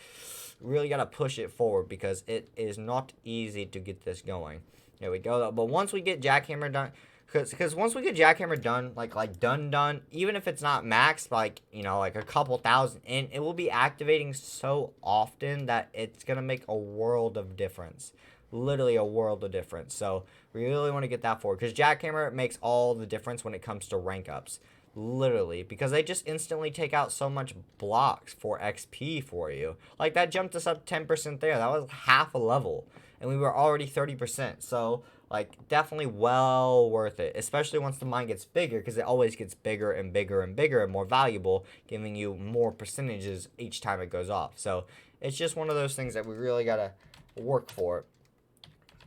really got to push it forward because it is not easy to get this going. There we go. But once we get Jackhammer done, because once we get Jackhammer done, like done, even if it's not maxed, like, you know, like a couple thousand, and it will be activating so often that it's going to make a world of difference. Literally a world of difference. So we really want to get that forward, because Jackhammer makes all the difference when it comes to rank ups. Literally, because they just instantly take out so much blocks for XP for you. Like, that jumped us up 10% there. That was half a level, and we were already 30%. So like, definitely well worth it, especially once the mine gets bigger, because it always gets bigger and bigger and bigger and more valuable, giving you more percentages each time it goes off. So it's just one of those things that we really gotta work for.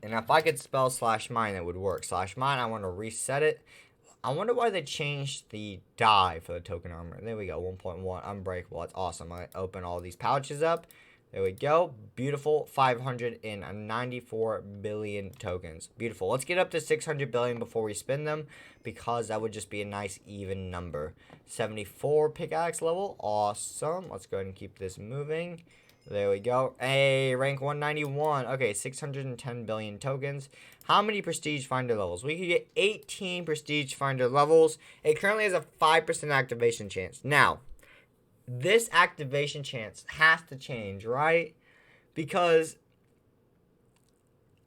And if I could spell /mine, it would work. /mine, I want to reset it. I wonder why they changed the die for the token armor. There we go, 1.1, unbreakable. That's awesome. I open all these pouches up. There we go. Beautiful. 594 billion tokens. Beautiful. Let's get up to 600 billion before we spin them, because that would just be a nice even number. 74 pickaxe level. Awesome. Let's go ahead and keep this moving. There we go. Hey, rank 191. Okay, 610 billion tokens. How many Prestige Finder levels? We could get 18 Prestige Finder levels. It currently has a 5% activation chance. Now, this activation chance has to change, right? Because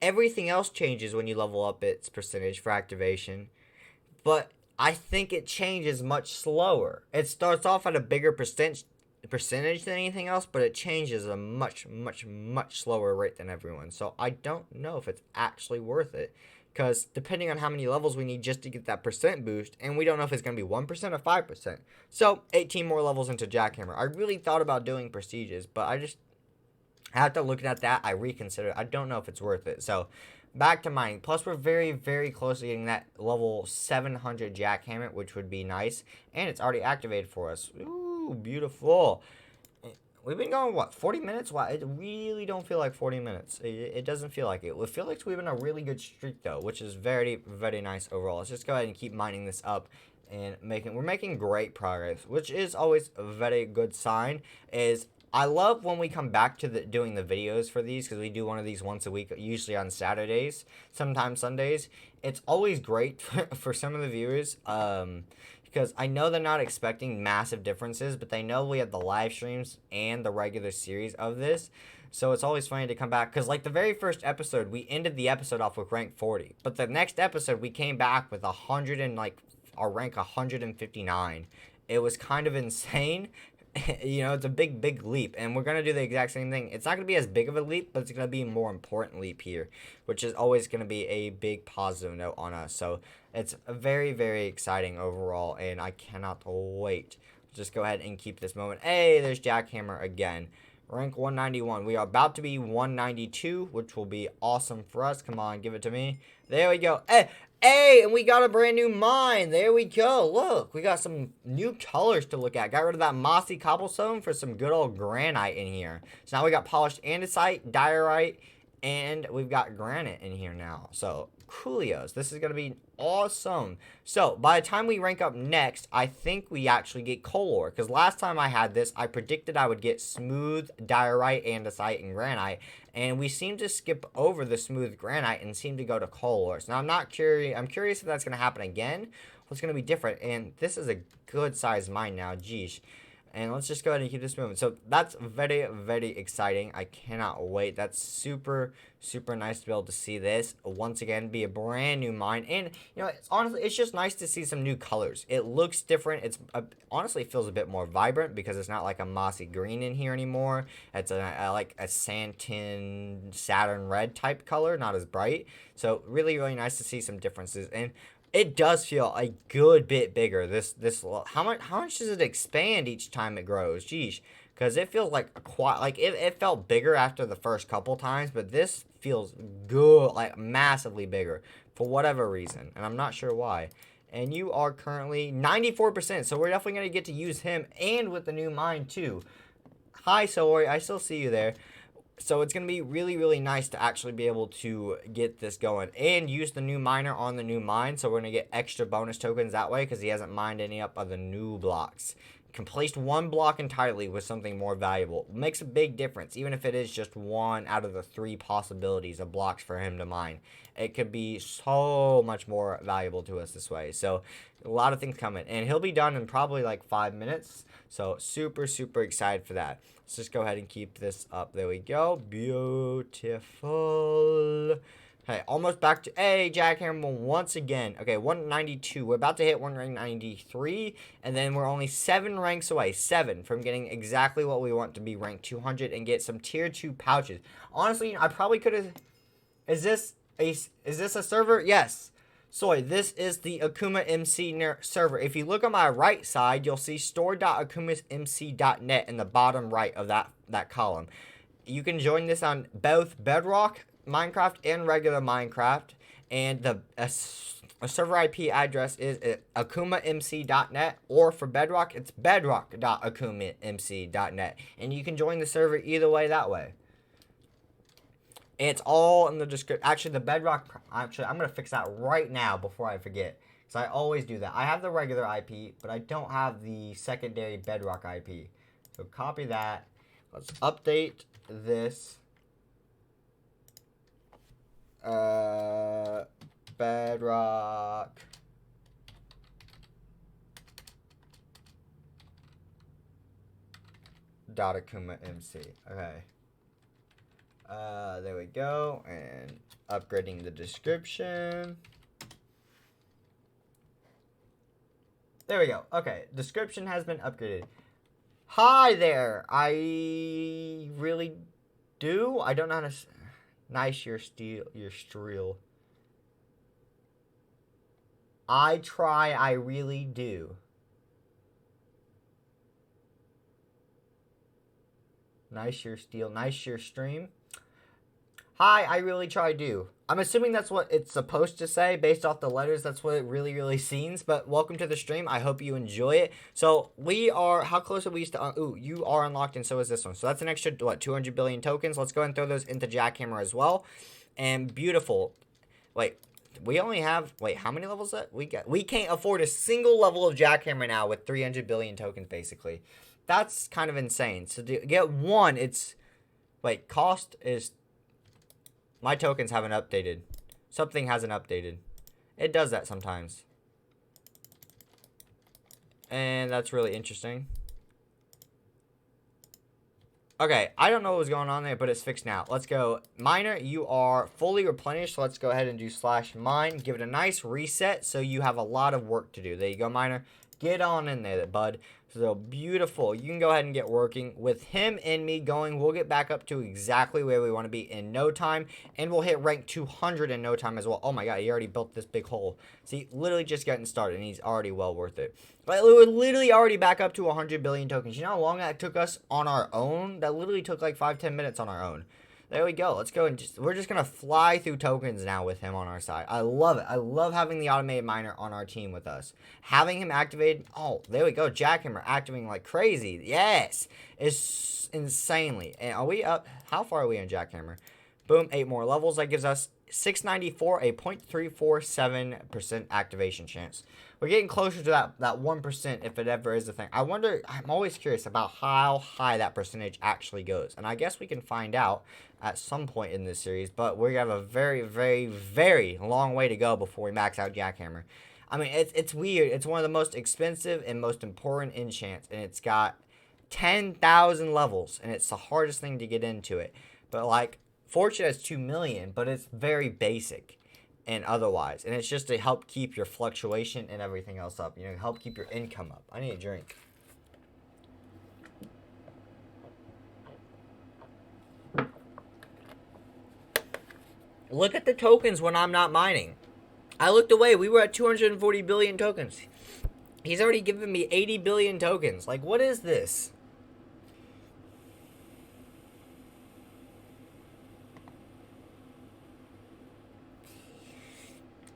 everything else changes when you level up its percentage for activation. But I think it changes much slower. It starts off at a bigger percentage than anything else, but it changes a much slower rate than everyone. So I don't know if it's actually worth it, because depending on how many levels we need just to get that percent boost, and we don't know if it's going to be 1% or 5%. So 18 more levels into Jackhammer. I really thought about doing prestiges, but I just, after looking at that, I reconsidered. I don't know if it's worth it. So back to mining. Plus, we're very close to getting that level 700 Jackhammer, which would be nice. And it's already activated for us. Ooh, beautiful. We've been going, what, 40 minutes? Wow, it really don't feel like 40 minutes. It doesn't feel like it. It feels like we've been on a really good streak, though, which is very nice overall. Let's just go ahead and keep mining this up. And we're making great progress, which is always a very good sign. I love when we come back to doing the videos for these, because we do one of these once a week, usually on Saturdays, sometimes Sundays. It's always great for some of the viewers, because I know they're not expecting massive differences, but they know we have the live streams and the regular series of this. So it's always funny to come back, because like the very first episode, we ended the episode off with rank 40. But the next episode, we came back with 100 and like our rank 159. It was kind of insane. You know, it's a big leap, and we're going to do the exact same thing. It's not going to be as big of a leap, but it's going to be a more important leap here, which is always going to be a big positive note on us. So it's very exciting overall, and I cannot wait. Just go ahead and keep this moment. Hey, there's Jackhammer again. Rank 191. We are about to be 192, which will be awesome for us. Come on, give it to me. There we go. Hey, and we got a brand new mine. There we go. Look, we got some new colors to look at. Got rid of that mossy cobblestone for some good old granite in here. So now we got polished andesite, diorite, and we've got granite in here now. So, coolios. This is going to be awesome. So, by the time we rank up next, I think we actually get coal ore. Because last time I had this, I predicted I would get smooth diorite, andesite, and granite. And we seem to skip over the smooth granite and seem to go to coal ores. Now, I'm curious if that's going to happen again. What's going to be different? And this is a good size mine now. Geesh. And let's just go ahead and keep this moving. So that's very exciting. I cannot wait. That's super nice to be able to see this once again be a brand new mine. And you know, honestly, it's just nice to see some new colors. It looks different. It's honestly, it feels a bit more vibrant because it's not like a mossy green in here anymore. It's like a Santin Saturn red type color, not as bright. So really nice to see some differences. And it does feel a good bit bigger. How much does it expand each time it grows? Geesh, because it feels like it felt bigger after the first couple times, but this feels good, like massively bigger for whatever reason, and I'm not sure why. And you are currently 94%, so we're definitely gonna get to use him, and with the new mine too. Hi, Soy, I still see you there. So it's going to be really nice to actually be able to get this going and use the new miner on the new mine. So we're going to get extra bonus tokens that way because he hasn't mined any up of the new blocks. Complete one block entirely with something more valuable. Makes a big difference, even if it is just one out of the 3 possibilities of blocks for him to mine. It could be so much more valuable to us this way. So a lot of things coming. And he'll be done in probably like 5 minutes. So super excited for that. Let's just go ahead and keep this up. There we go. Beautiful. Hey, almost back to Jackhammer once again. Okay, 192. We're about to hit 193, and then we're only 7 ranks away. 7 from getting exactly what we want to be ranked 200 and get some tier 2 pouches. Honestly, I probably could have. Is this a server? Yes. Sorry, this is the Akuma MC server. If you look on my right side, you'll see store.akumamc.net in the bottom right of that column. You can join this on both Bedrock Minecraft and regular Minecraft, and the server IP address is akumamc.net, or for Bedrock, it's bedrock.akumamc.net, and you can join the server either way that way. It's all in the description. Actually, the Bedrock, I'm going to fix that right now before I forget, because I always do that. I have the regular IP, but I don't have the secondary Bedrock IP. So copy that. Let's update this. Bedrock. Akuma MC. Okay. There we go. And upgrading the description. There we go. Okay, description has been upgraded. Hi there. I really do. I don't know how to. Nice your streel. I try. I really do. Nice your steel. Nice your stream. Hi, I really try do. I'm assuming that's what it's supposed to say based off the letters. That's what it really seems. But welcome to the stream. I hope you enjoy it. So we are, how close are we to, ooh, you are unlocked and so is this one. So that's an extra, what, 200 billion tokens. Let's go ahead and throw those into Jackhammer as well. And beautiful. Wait, we only have, wait, how many levels that we got? We can't afford a single level of Jackhammer now with 300 billion tokens basically. That's kind of insane. So to get one, it's, wait, cost is, my tokens haven't updated. Something hasn't updated. It does that sometimes. And that's really interesting. Okay, I don't know what was going on there, but it's fixed now. Let's go. Miner, you are fully replenished. So let's go ahead and do /mine. Give it a nice reset so you have a lot of work to do. There you go, Miner. Get on in there, bud. So beautiful. You can go ahead and get working. With him and me going, we'll get back up to exactly where we want to be in no time. And we'll hit rank 200 in no time as well. Oh my god, he already built this big hole. See, literally just getting started, and he's already well worth it. But we're literally already back up to 100 billion tokens. You know how long that took us on our own? That literally took like 5-10 minutes on our own. There we go. Let's go and we're just going to fly through tokens now with him on our side. I love it. I love having the automated miner on our team with us. Having him activated. Oh, there we go. Jackhammer activating like crazy. Yes. It's insanely. And are we up? How far are we in Jackhammer? Boom. 8 more levels. That gives us 694, a 0.347% activation chance. We're getting closer to that 1% if it ever is a thing. I wonder, I'm always curious about how high that percentage actually goes. And I guess we can find out at some point in this series, but we have a very long way to go before we max out Jackhammer. I mean, it's weird. It's one of the most expensive and most important enchants, and it's got 10,000 levels, and it's the hardest thing to get into it. But like, Fortune has 2 million, but it's very basic and otherwise. And it's just to help keep your fluctuation and everything else up. You know, help keep your income up. I need a drink. Look at the tokens when I'm not mining. I looked away. We were at 240 billion tokens. He's already given me 80 billion tokens. Like, what is this?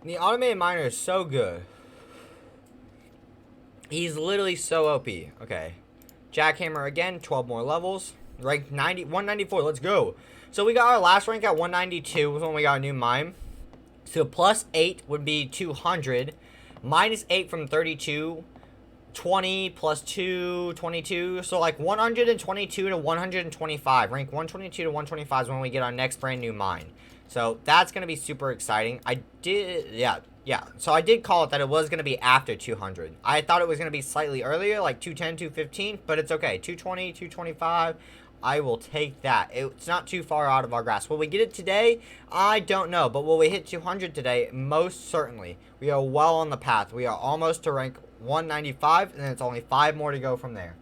The automated miner is so good. He's literally so OP. Okay. Jackhammer again, 12 more levels. Rank 194, let's go. So we got our last rank at 192 when we got a new mine. So plus 8 would be 200. Minus 8 from 32. 20 plus 2, 22. So like 122 to 125. Rank 122 to 125 is when we get our next brand new mine. So that's going to be super exciting. Yeah. So I did call it that it was going to be after 200. I thought it was going to be slightly earlier, like 210, 215, but it's okay. 220, 225. I will take that. It's not too far out of our grasp. Will we get it today? I don't know. But will we hit 200 today? Most certainly. We are well on the path. We are almost to rank 195, and it's only 5 more to go from there.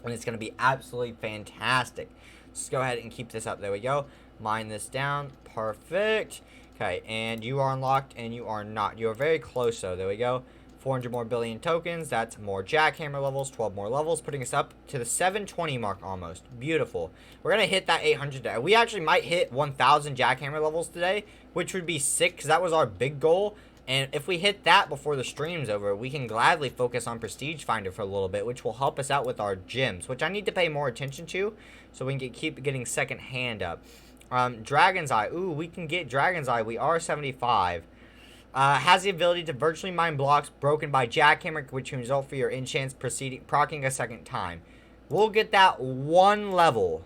And it's going to be absolutely fantastic. Let's go ahead and keep this up. There we go. Mine this down. Perfect. Okay, and you are unlocked, and you are not. You are very close, though. There we go. 400 more billion tokens. That's more Jackhammer levels. 12 more levels, putting us up to the 720 mark almost. Beautiful. We're going to hit that 800 today. We actually might hit 1,000 Jackhammer levels today, which would be sick, because that was our big goal. And if we hit that before the stream's over, we can gladly focus on Prestige Finder for a little bit, which will help us out with our gyms, which I need to pay more attention to, so we can keep getting second hand up. Dragon's Eye. Ooh, we can get Dragon's Eye. We are 75. Has the ability to virtually mine blocks broken by Jackhammer, which can result for your enchants proccing a second time. We'll get that one level.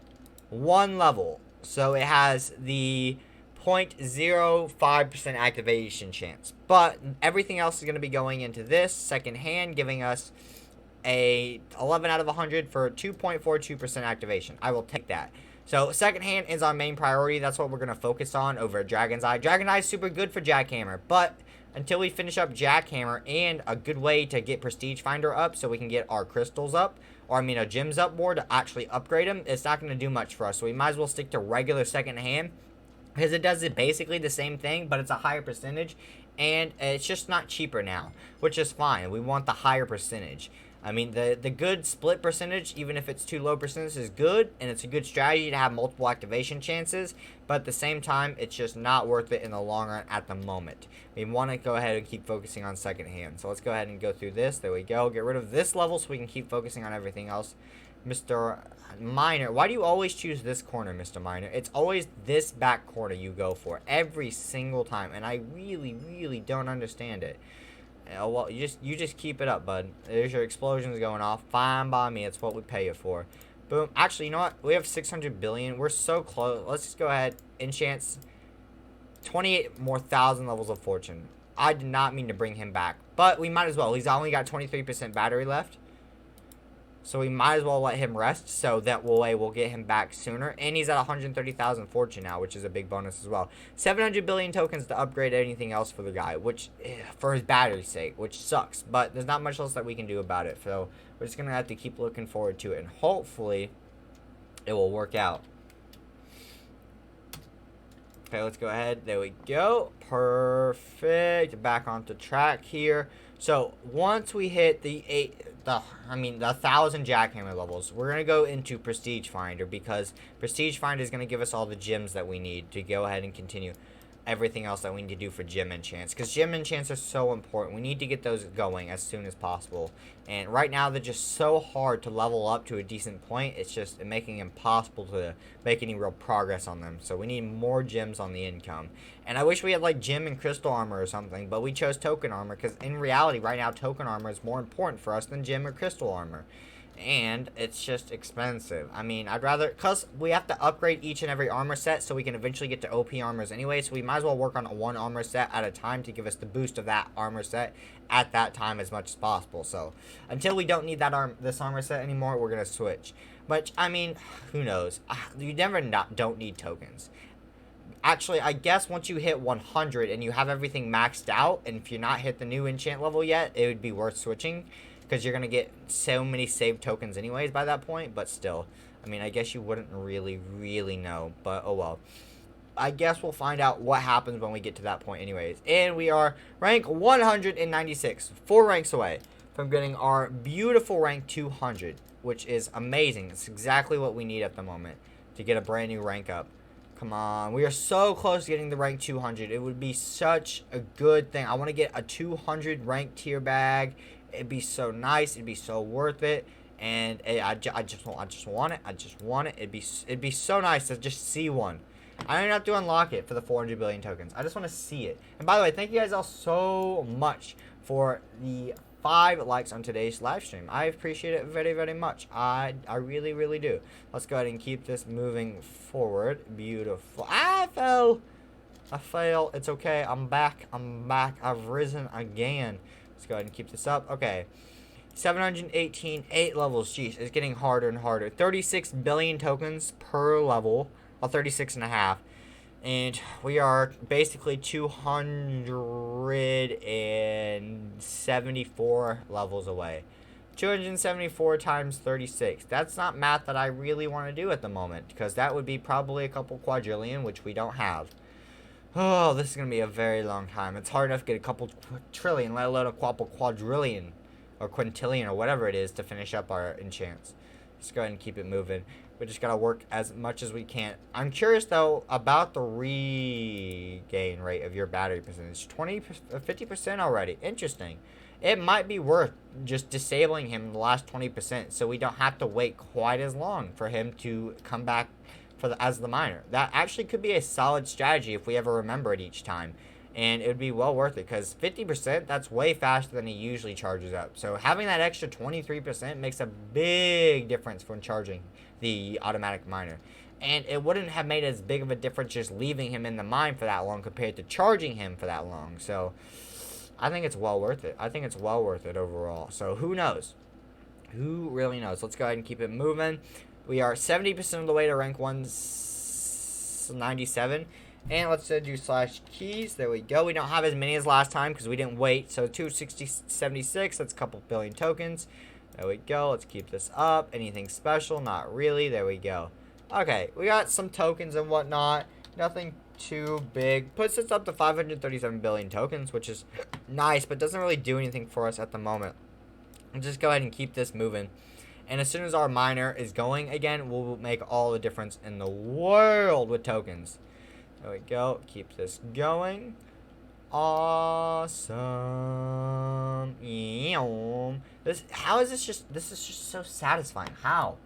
So it has the 0.05% activation chance. But everything else is going to be going into this second hand, giving us a 11 out of 100 for 2.42% activation. I will take that. So second hand is our main priority. That's what we're going to focus on over Dragon's Eye. Dragon's Eye is super good for Jackhammer, but until we finish up Jackhammer and a good way to get Prestige Finder up so we can get our crystals up, or I mean our gems up more to actually upgrade them, it's not going to do much for us. So we might as well stick to regular second hand because it does it basically the same thing, but it's a higher percentage, and it's just not cheaper now, which is fine. We want the higher percentage. I mean, the good split percentage, even if it's too low percentage, is good, and it's a good strategy to have multiple activation chances, but at the same time, it's just not worth it in the long run at the moment. We want to go ahead and keep focusing on second hand. So let's go ahead and go through this. There we go. Get rid of this level so we can keep focusing on everything else. Mr. Miner, why do you always choose this corner, Mr. Miner? It's always this back corner you go for every single time, and I really don't understand it. Oh, well, you just keep it up, bud. There's your explosions going off. Fine by me. It's what we pay you for. Boom. Actually, you know what? We have 600 billion. We're so close. Let's just go ahead. Enchants 28 more thousand levels of fortune. I did not mean to bring him back, but we might as well. He's only got 23% battery left. So we might as well let him rest so that way we'll get him back sooner. And he's at 130,000 fortune now, which is a big bonus as well. 700 billion tokens to upgrade anything else for the guy, which, for his battery's sake, which sucks. But there's not much else that we can do about it. So we're just going to have to keep looking forward to it. And hopefully it will work out. Okay, let's go ahead. There we go. Perfect. Back onto track here. So once we hit the 1,000 Jackhammer levels, we're going to go into Prestige Finder, because Prestige Finder is going to give us all the gems that we need to go ahead and continue everything else that we need to do for gem enchants, because gem enchants are so important. We need to get those going as soon as possible, and right now they're just so hard to level up to a decent point. It's just making it impossible to make any real progress on them. So we need more gems on the income, and I wish we had like gem and crystal armor or something, but we chose token armor because in reality right now token armor is more important for us than gem or crystal armor. And it's just expensive. I mean, I'd rather, because we have to upgrade each and every armor set so we can eventually get to OP armors anyway, so we might as well work on one armor set at a time to give us the boost of that armor set at that time as much as possible. So until we don't need this armor set anymore, we're going to switch. But, I mean, who knows? You never don't need tokens. Actually, I guess once you hit 100 and you have everything maxed out, and if you're not hit the new enchant level yet, it would be worth switching, because you're going to get so many saved tokens anyways by that point. But still, I mean, I guess you wouldn't really know. But, oh well. I guess we'll find out what happens when we get to that point anyways. And we are rank 196. 4 ranks away from getting our beautiful rank 200. Which is amazing. It's exactly what we need at the moment to get a brand new rank up. Come on. We are so close to getting the rank 200. It would be such a good thing. I want to get a 200 rank tier bag. It'd be so nice. It'd be so worth it. And I just want it. I just want it. It'd be so nice to just see one. I don't have to unlock it for the 400 billion tokens. I just want to see it. And by the way, thank you guys all so much for the 5 likes on today's live stream. I appreciate it very much. I really do. Let's go ahead and keep this moving forward. Beautiful. I fell. I failed. It's okay. I'm back. I've risen again. Let's go ahead and keep this up. Okay. 718, 8 levels. Jeez, it's getting harder and harder. 36 billion tokens per level. Well, 36 and a half. And we are basically 274 levels away. 274 times 36. That's not math that I really want to do at the moment, because that would be probably a couple quadrillion, which we don't have. Oh, this is going to be a very long time. It's hard enough to get a couple trillion, let alone a couple quadrillion or quintillion or whatever it is to finish up our enchants. Let's go ahead and keep it moving. We just got to work as much as we can. I'm curious, though, about the regain rate of your battery percentage. 50% already. Interesting. It might be worth just disabling him in the last 20% so we don't have to wait quite as long for him to come back as the miner. That actually could be a solid strategy if we ever remember it each time. And it would be well worth it, because 50%, that's way faster than he usually charges up. So having that extra 23% makes a big difference when charging the automatic miner. And it wouldn't have made as big of a difference just leaving him in the mine for that long compared to charging him for that long. So I think it's well worth it. I think it's well worth it overall. So who knows? Who really knows? Let's go ahead and keep it moving. We are 70% of the way to rank 197. And let's do slash keys. There we go. We don't have as many as last time because we didn't wait. So 276, that's a couple billion tokens. There we go. Let's keep this up. Anything special? Not really. There we go. Okay, we got some tokens and whatnot. Nothing too big. Puts us up to 537 billion tokens, which is nice, but doesn't really do anything for us at the moment. I'll just go ahead and keep this moving. And as soon as our miner is going again, we'll make all the difference in the world with tokens. There we go. Keep this going. Awesome. This is just so satisfying. How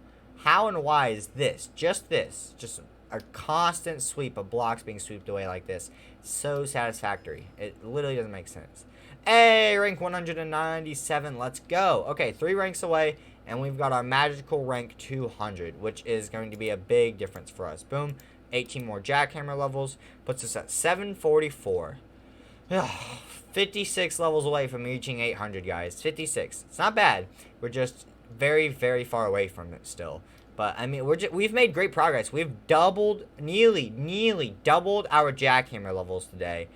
and why is this? Just a constant sweep of blocks being swept away like this. So satisfactory. It literally doesn't make sense. Hey, rank 197. Let's go. Okay, 3 ranks away, and we've got our magical rank 200, which is going to be a big difference for us. Boom. 18 more jackhammer levels. Puts us at 744. 56 levels away from reaching 800, guys. 56. It's not bad. We're just very, very far away from it still. But, I mean, we've made great progress. We've nearly doubled our jackhammer levels today.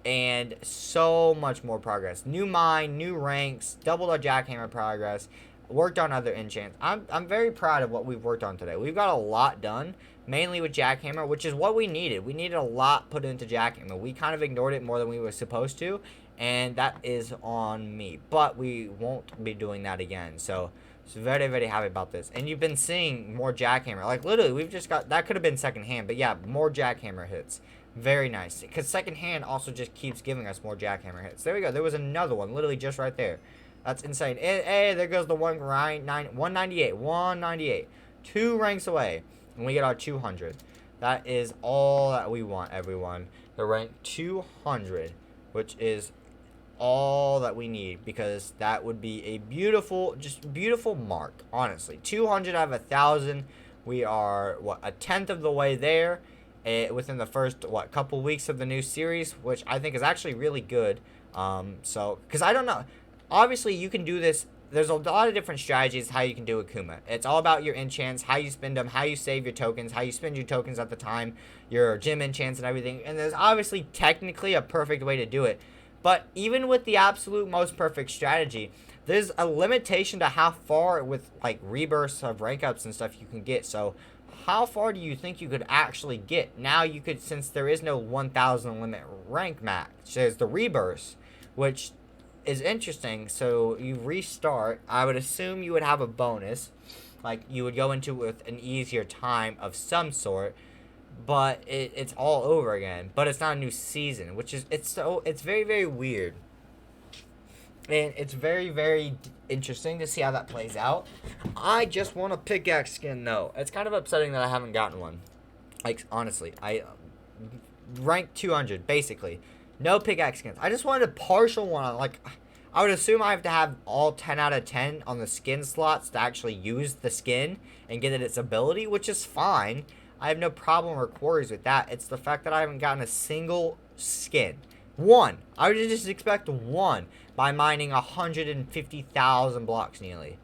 And so much more progress. New mine, new ranks, doubled our jackhammer progress. Worked on other enchants. I'm very proud of what we've worked on today. We've got a lot done, mainly with jackhammer, which is what we needed. We needed a lot put into jackhammer. We kind of ignored it more than we were supposed to, and that is on me. But we won't be doing that again. So very, very happy about this. And you've been seeing more jackhammer. Like, literally, we've just got... That could have been second hand, but yeah, more jackhammer hits. Very nice. Because second hand also just keeps giving us more jackhammer hits. There we go. There was another one, literally just right there. That's insane. Hey, there goes the 198. 198. 2 ranks away. And we get our 200. That is all that we want, everyone. The rank 200, which is all that we need, because that would be a beautiful, just beautiful mark, honestly. 200 out of 1,000. We are, what, a 10th of the way there within the first, couple weeks of the new series, which I think is actually really good. Because I don't know. Obviously, you can do this. There's a lot of different strategies how you can do Akuma. It's all about your enchants, how you spend them, how you save your tokens, how you spend your tokens at the time, your gym enchants and everything. And there's obviously technically a perfect way to do it. But even with the absolute most perfect strategy, there's a limitation to how far with like rebirths of rank ups and stuff you can get. So how far do you think you could actually get? Now you could, since there is no 1,000 limit rank max, there's the rebirths, which is interesting. So you restart. I would assume you would have a bonus, like you would go into with an easier time of some sort, but it's all over again. But it's not a new season, which is it's very, very weird, and it's very, very interesting to see how that plays out. I just want a pickaxe skin though. It's kind of upsetting that I haven't gotten one. Like, honestly, I rank 200 basically. No pickaxe skins. I just wanted a partial one on, like, I would assume I have to have all 10 out of 10 on the skin slots to actually use the skin and get it its ability, which is fine. I have no problem or queries with that. It's the fact that I haven't gotten a single skin. One. I would just expect one by mining 150,000 blocks nearly.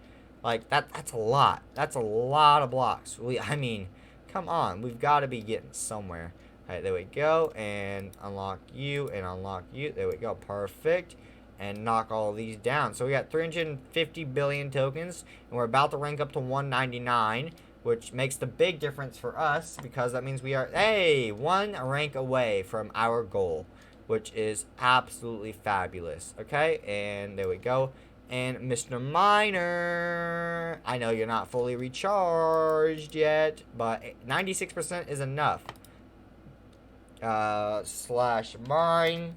Like, that's a lot. That's a lot of blocks. I mean, come on. We've got to be getting somewhere. Alright, there we go, and unlock you, and unlock you. There we go, perfect. And knock all of these down. So we got 350 billion tokens, and we're about to rank up to 199, which makes the big difference for us, because that means we are, hey, 1 rank away from our goal, which is absolutely fabulous. Okay, and there we go. And Mr. Miner, I know you're not fully recharged yet, but 96% is enough. Slash mine,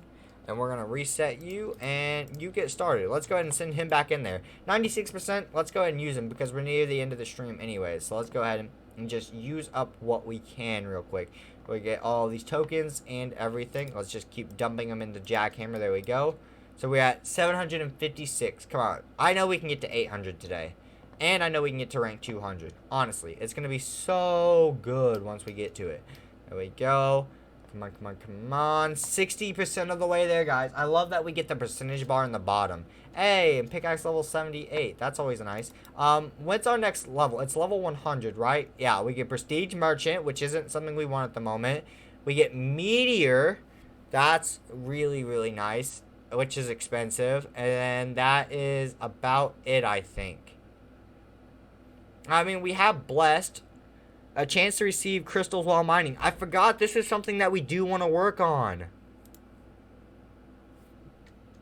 and we're gonna reset you, and you get started. Let's go ahead and send him back in there. 96%. Let's go ahead and use him because we're near the end of the stream anyways. So let's go ahead and just use up what we can real quick. We get all these tokens and everything. Let's just keep dumping them into jackhammer. There we go. So we're at 756. Come on, I know we can get to 800 today, and I know we can get to rank 200. Honestly, it's gonna be so good once we get to it. There we go. Come on, come on, come on. 60% of the way there, guys. I love that we get the percentage bar in the bottom. Hey, and pickaxe level 78. That's always nice. What's our next level? It's level 100, right? Yeah, we get prestige merchant, which isn't something we want at the moment. We get meteor. That's really, really nice, which is expensive. And that is about it, I think. I mean, we have blessed. A chance to receive crystals while mining. I forgot this is something that we do want to work on.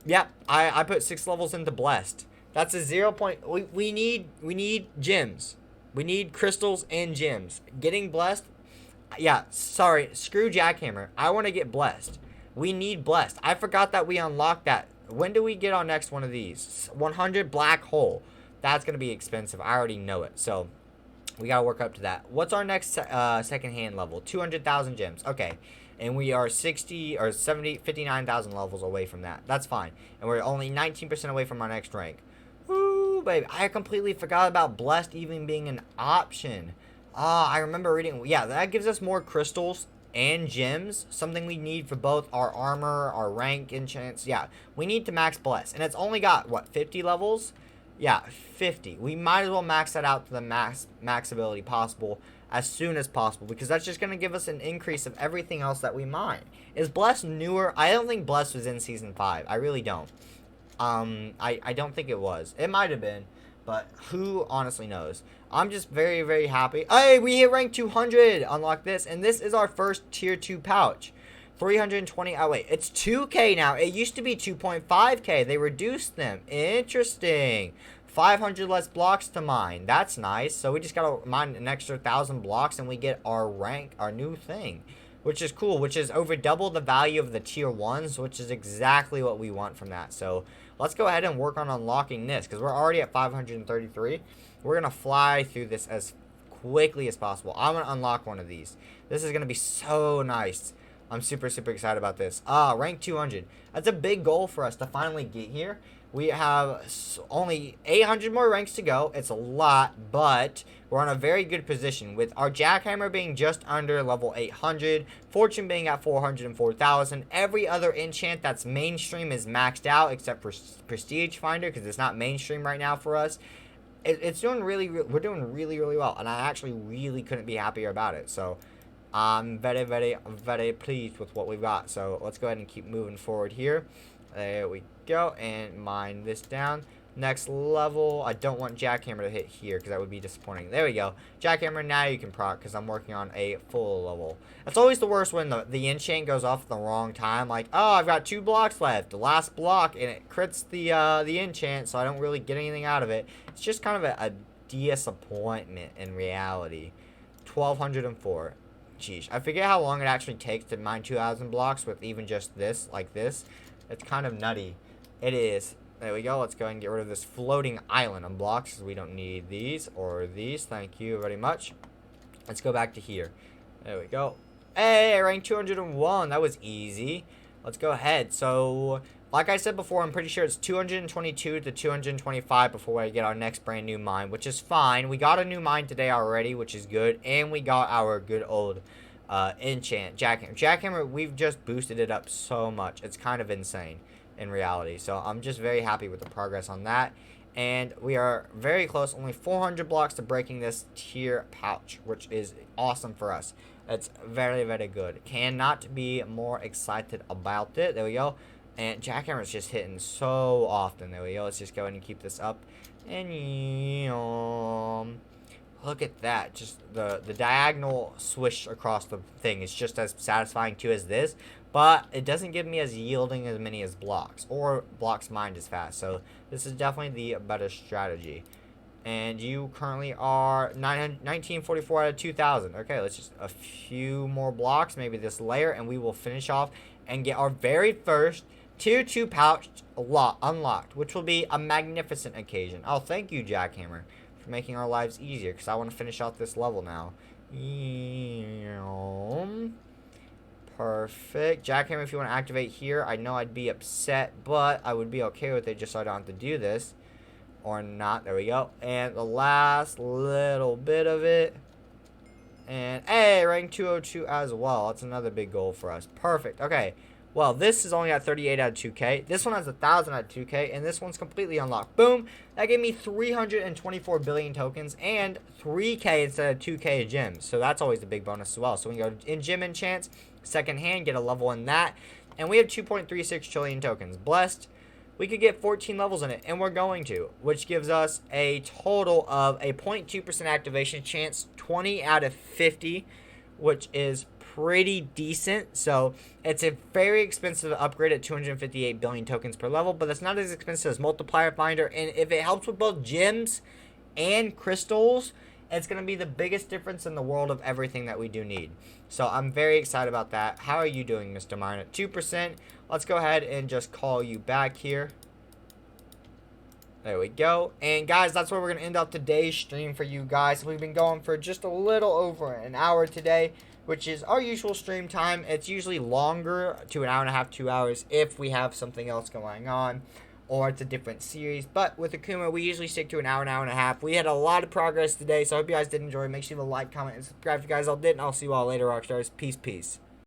Yep, I put 6 levels into blessed. That's a 0 point. We need gems. We need crystals and gems. Getting blessed. Yeah, sorry. Screw jackhammer. I want to get blessed. We need blessed. I forgot that we unlocked that. When do we get our next one of these? 100 black hole. That's going to be expensive. I already know it. So we gotta work up to that. What's our next second-hand level? 200,000 gems. Okay. And we are 60 or 70, 59,000 levels away from that. That's fine. And we're only 19% away from our next rank. Woo, baby. I completely forgot about blessed even being an option. I remember reading. Yeah, that gives us more crystals and gems. Something we need for both our armor, our rank, enchants. Yeah, we need to max bless. And it's only got, what, 50 levels? Yeah, 50. We might as well max that out to the max ability possible as soon as possible, because that's just going to give us an increase of everything else that we mine. Is Bless newer? I don't think Bless was in Season 5. I really don't. I don't think it was. It might have been, but who honestly knows? I'm just very, very happy. Hey, we hit rank 200. Unlock this, and this is our first Tier 2 pouch. 320. Oh, wait. It's 2K now. It used to be 2.5K. They reduced them. Interesting. 500 less blocks to mine. That's nice. So we just got to mine an extra 1,000 blocks and we get our rank, our new thing. Which is cool. Which is over double the value of the tier 1s. Which is exactly what we want from that. So let's go ahead and work on unlocking this. Because we're already at 533. We're going to fly through this as quickly as possible. I'm going to unlock one of these. This is going to be so nice. I'm super, super excited about this. Rank 200. That's a big goal for us to finally get here. We have only 800 more ranks to go. It's a lot, but we're in a very good position with our jackhammer being just under level 800, fortune being at 404,000. Every other enchant that's mainstream is maxed out except for prestige finder because it's not mainstream right now for us. It's doing we're doing really, really well, and I actually really couldn't be happier about it. So I'm very, very, very pleased with what we've got. So let's go ahead and keep moving forward here. There we go. And mine this down. Next level. I don't want jackhammer to hit here because that would be disappointing. There we go. Jackhammer, now you can proc because I'm working on a full level. That's always the worst when the enchant goes off at the wrong time. Like, oh, I've got 2 blocks left. The last block, and it crits the enchant, so I don't really get anything out of it. It's just kind of a disappointment in reality. 1,204. Jeez, I forget how long it actually takes to mine 2,000 blocks with even just this, like this. It's kind of nutty. It is. There we go. Let's go ahead and get rid of this floating island on blocks because we don't need these or these. Thank you very much. Let's go back to here. There we go. Hey, rank 201. That was easy. Let's go ahead. So, like I said before, I'm pretty sure it's 222 to 225 before we get our next brand new mine, which is fine. We got a new mine today already, which is good. And we got our good old enchant, jackhammer. Jackhammer, we've just boosted it up so much. It's kind of insane in reality. So I'm just very happy with the progress on that. And we are very close, only 400 blocks to breaking this tier pouch, which is awesome for us. It's very, very good. Cannot be more excited about it. There we go. And jackhammer is just hitting so often. There we go. Let's just go ahead and keep this up. And look at that. Just the diagonal swish across the thing is just as satisfying too as this. But it doesn't give me as yielding as many as blocks. Or blocks mined as fast. So this is definitely the better strategy. And you currently are 1944 out of 2,000. Okay, let's just a few more blocks. Maybe this layer. And we will finish off and get our very first Tier 2 pouch unlocked. Which will be a magnificent occasion. Oh, thank you, Jackhammer, for making our lives easier. Because I want to finish off this level now. Perfect. Jackhammer, if you want to activate here, I know I'd be upset, but I would be okay with it just so I don't have to do this. Or not. There we go. And the last little bit of it. And, hey, rank 202 as well. That's another big goal for us. Perfect. Okay. Well, this is only at 38 out of 2K. This one has 1,000 out of 2K. And this one's completely unlocked. Boom. That gave me 324 billion tokens and 3K instead of 2K gems. So that's always the big bonus as well. So we can go in gem enchants, second hand, get a level in that. And we have 2.36 trillion tokens. Blessed. We could get 14 levels in it, and we're going to, which gives us a total of a 0.2% activation chance, 20 out of 50, which is pretty decent. So it's a very expensive upgrade at 258 billion tokens per level, but it's not as expensive as Multiplier Finder. And if it helps with both gems and crystals, it's going to be the biggest difference in the world of everything that we do need. So I'm very excited about that. How are you doing, Mr. Mine? At 2%. Let's go ahead and just call you back here. There we go. And guys, that's where we're going to end up today's stream for you guys. We've been going for just a little over an hour today, which is our usual stream time. It's usually longer, to an hour and a half, 2 hours, if we have something else going on, or it's a different series. But with Akuma, we usually stick to an hour and a half. We had a lot of progress today, so I hope you guys did enjoy. Make sure you leave a like, comment, and subscribe if you guys all did, and I'll see you all later, Rockstars. Peace, peace.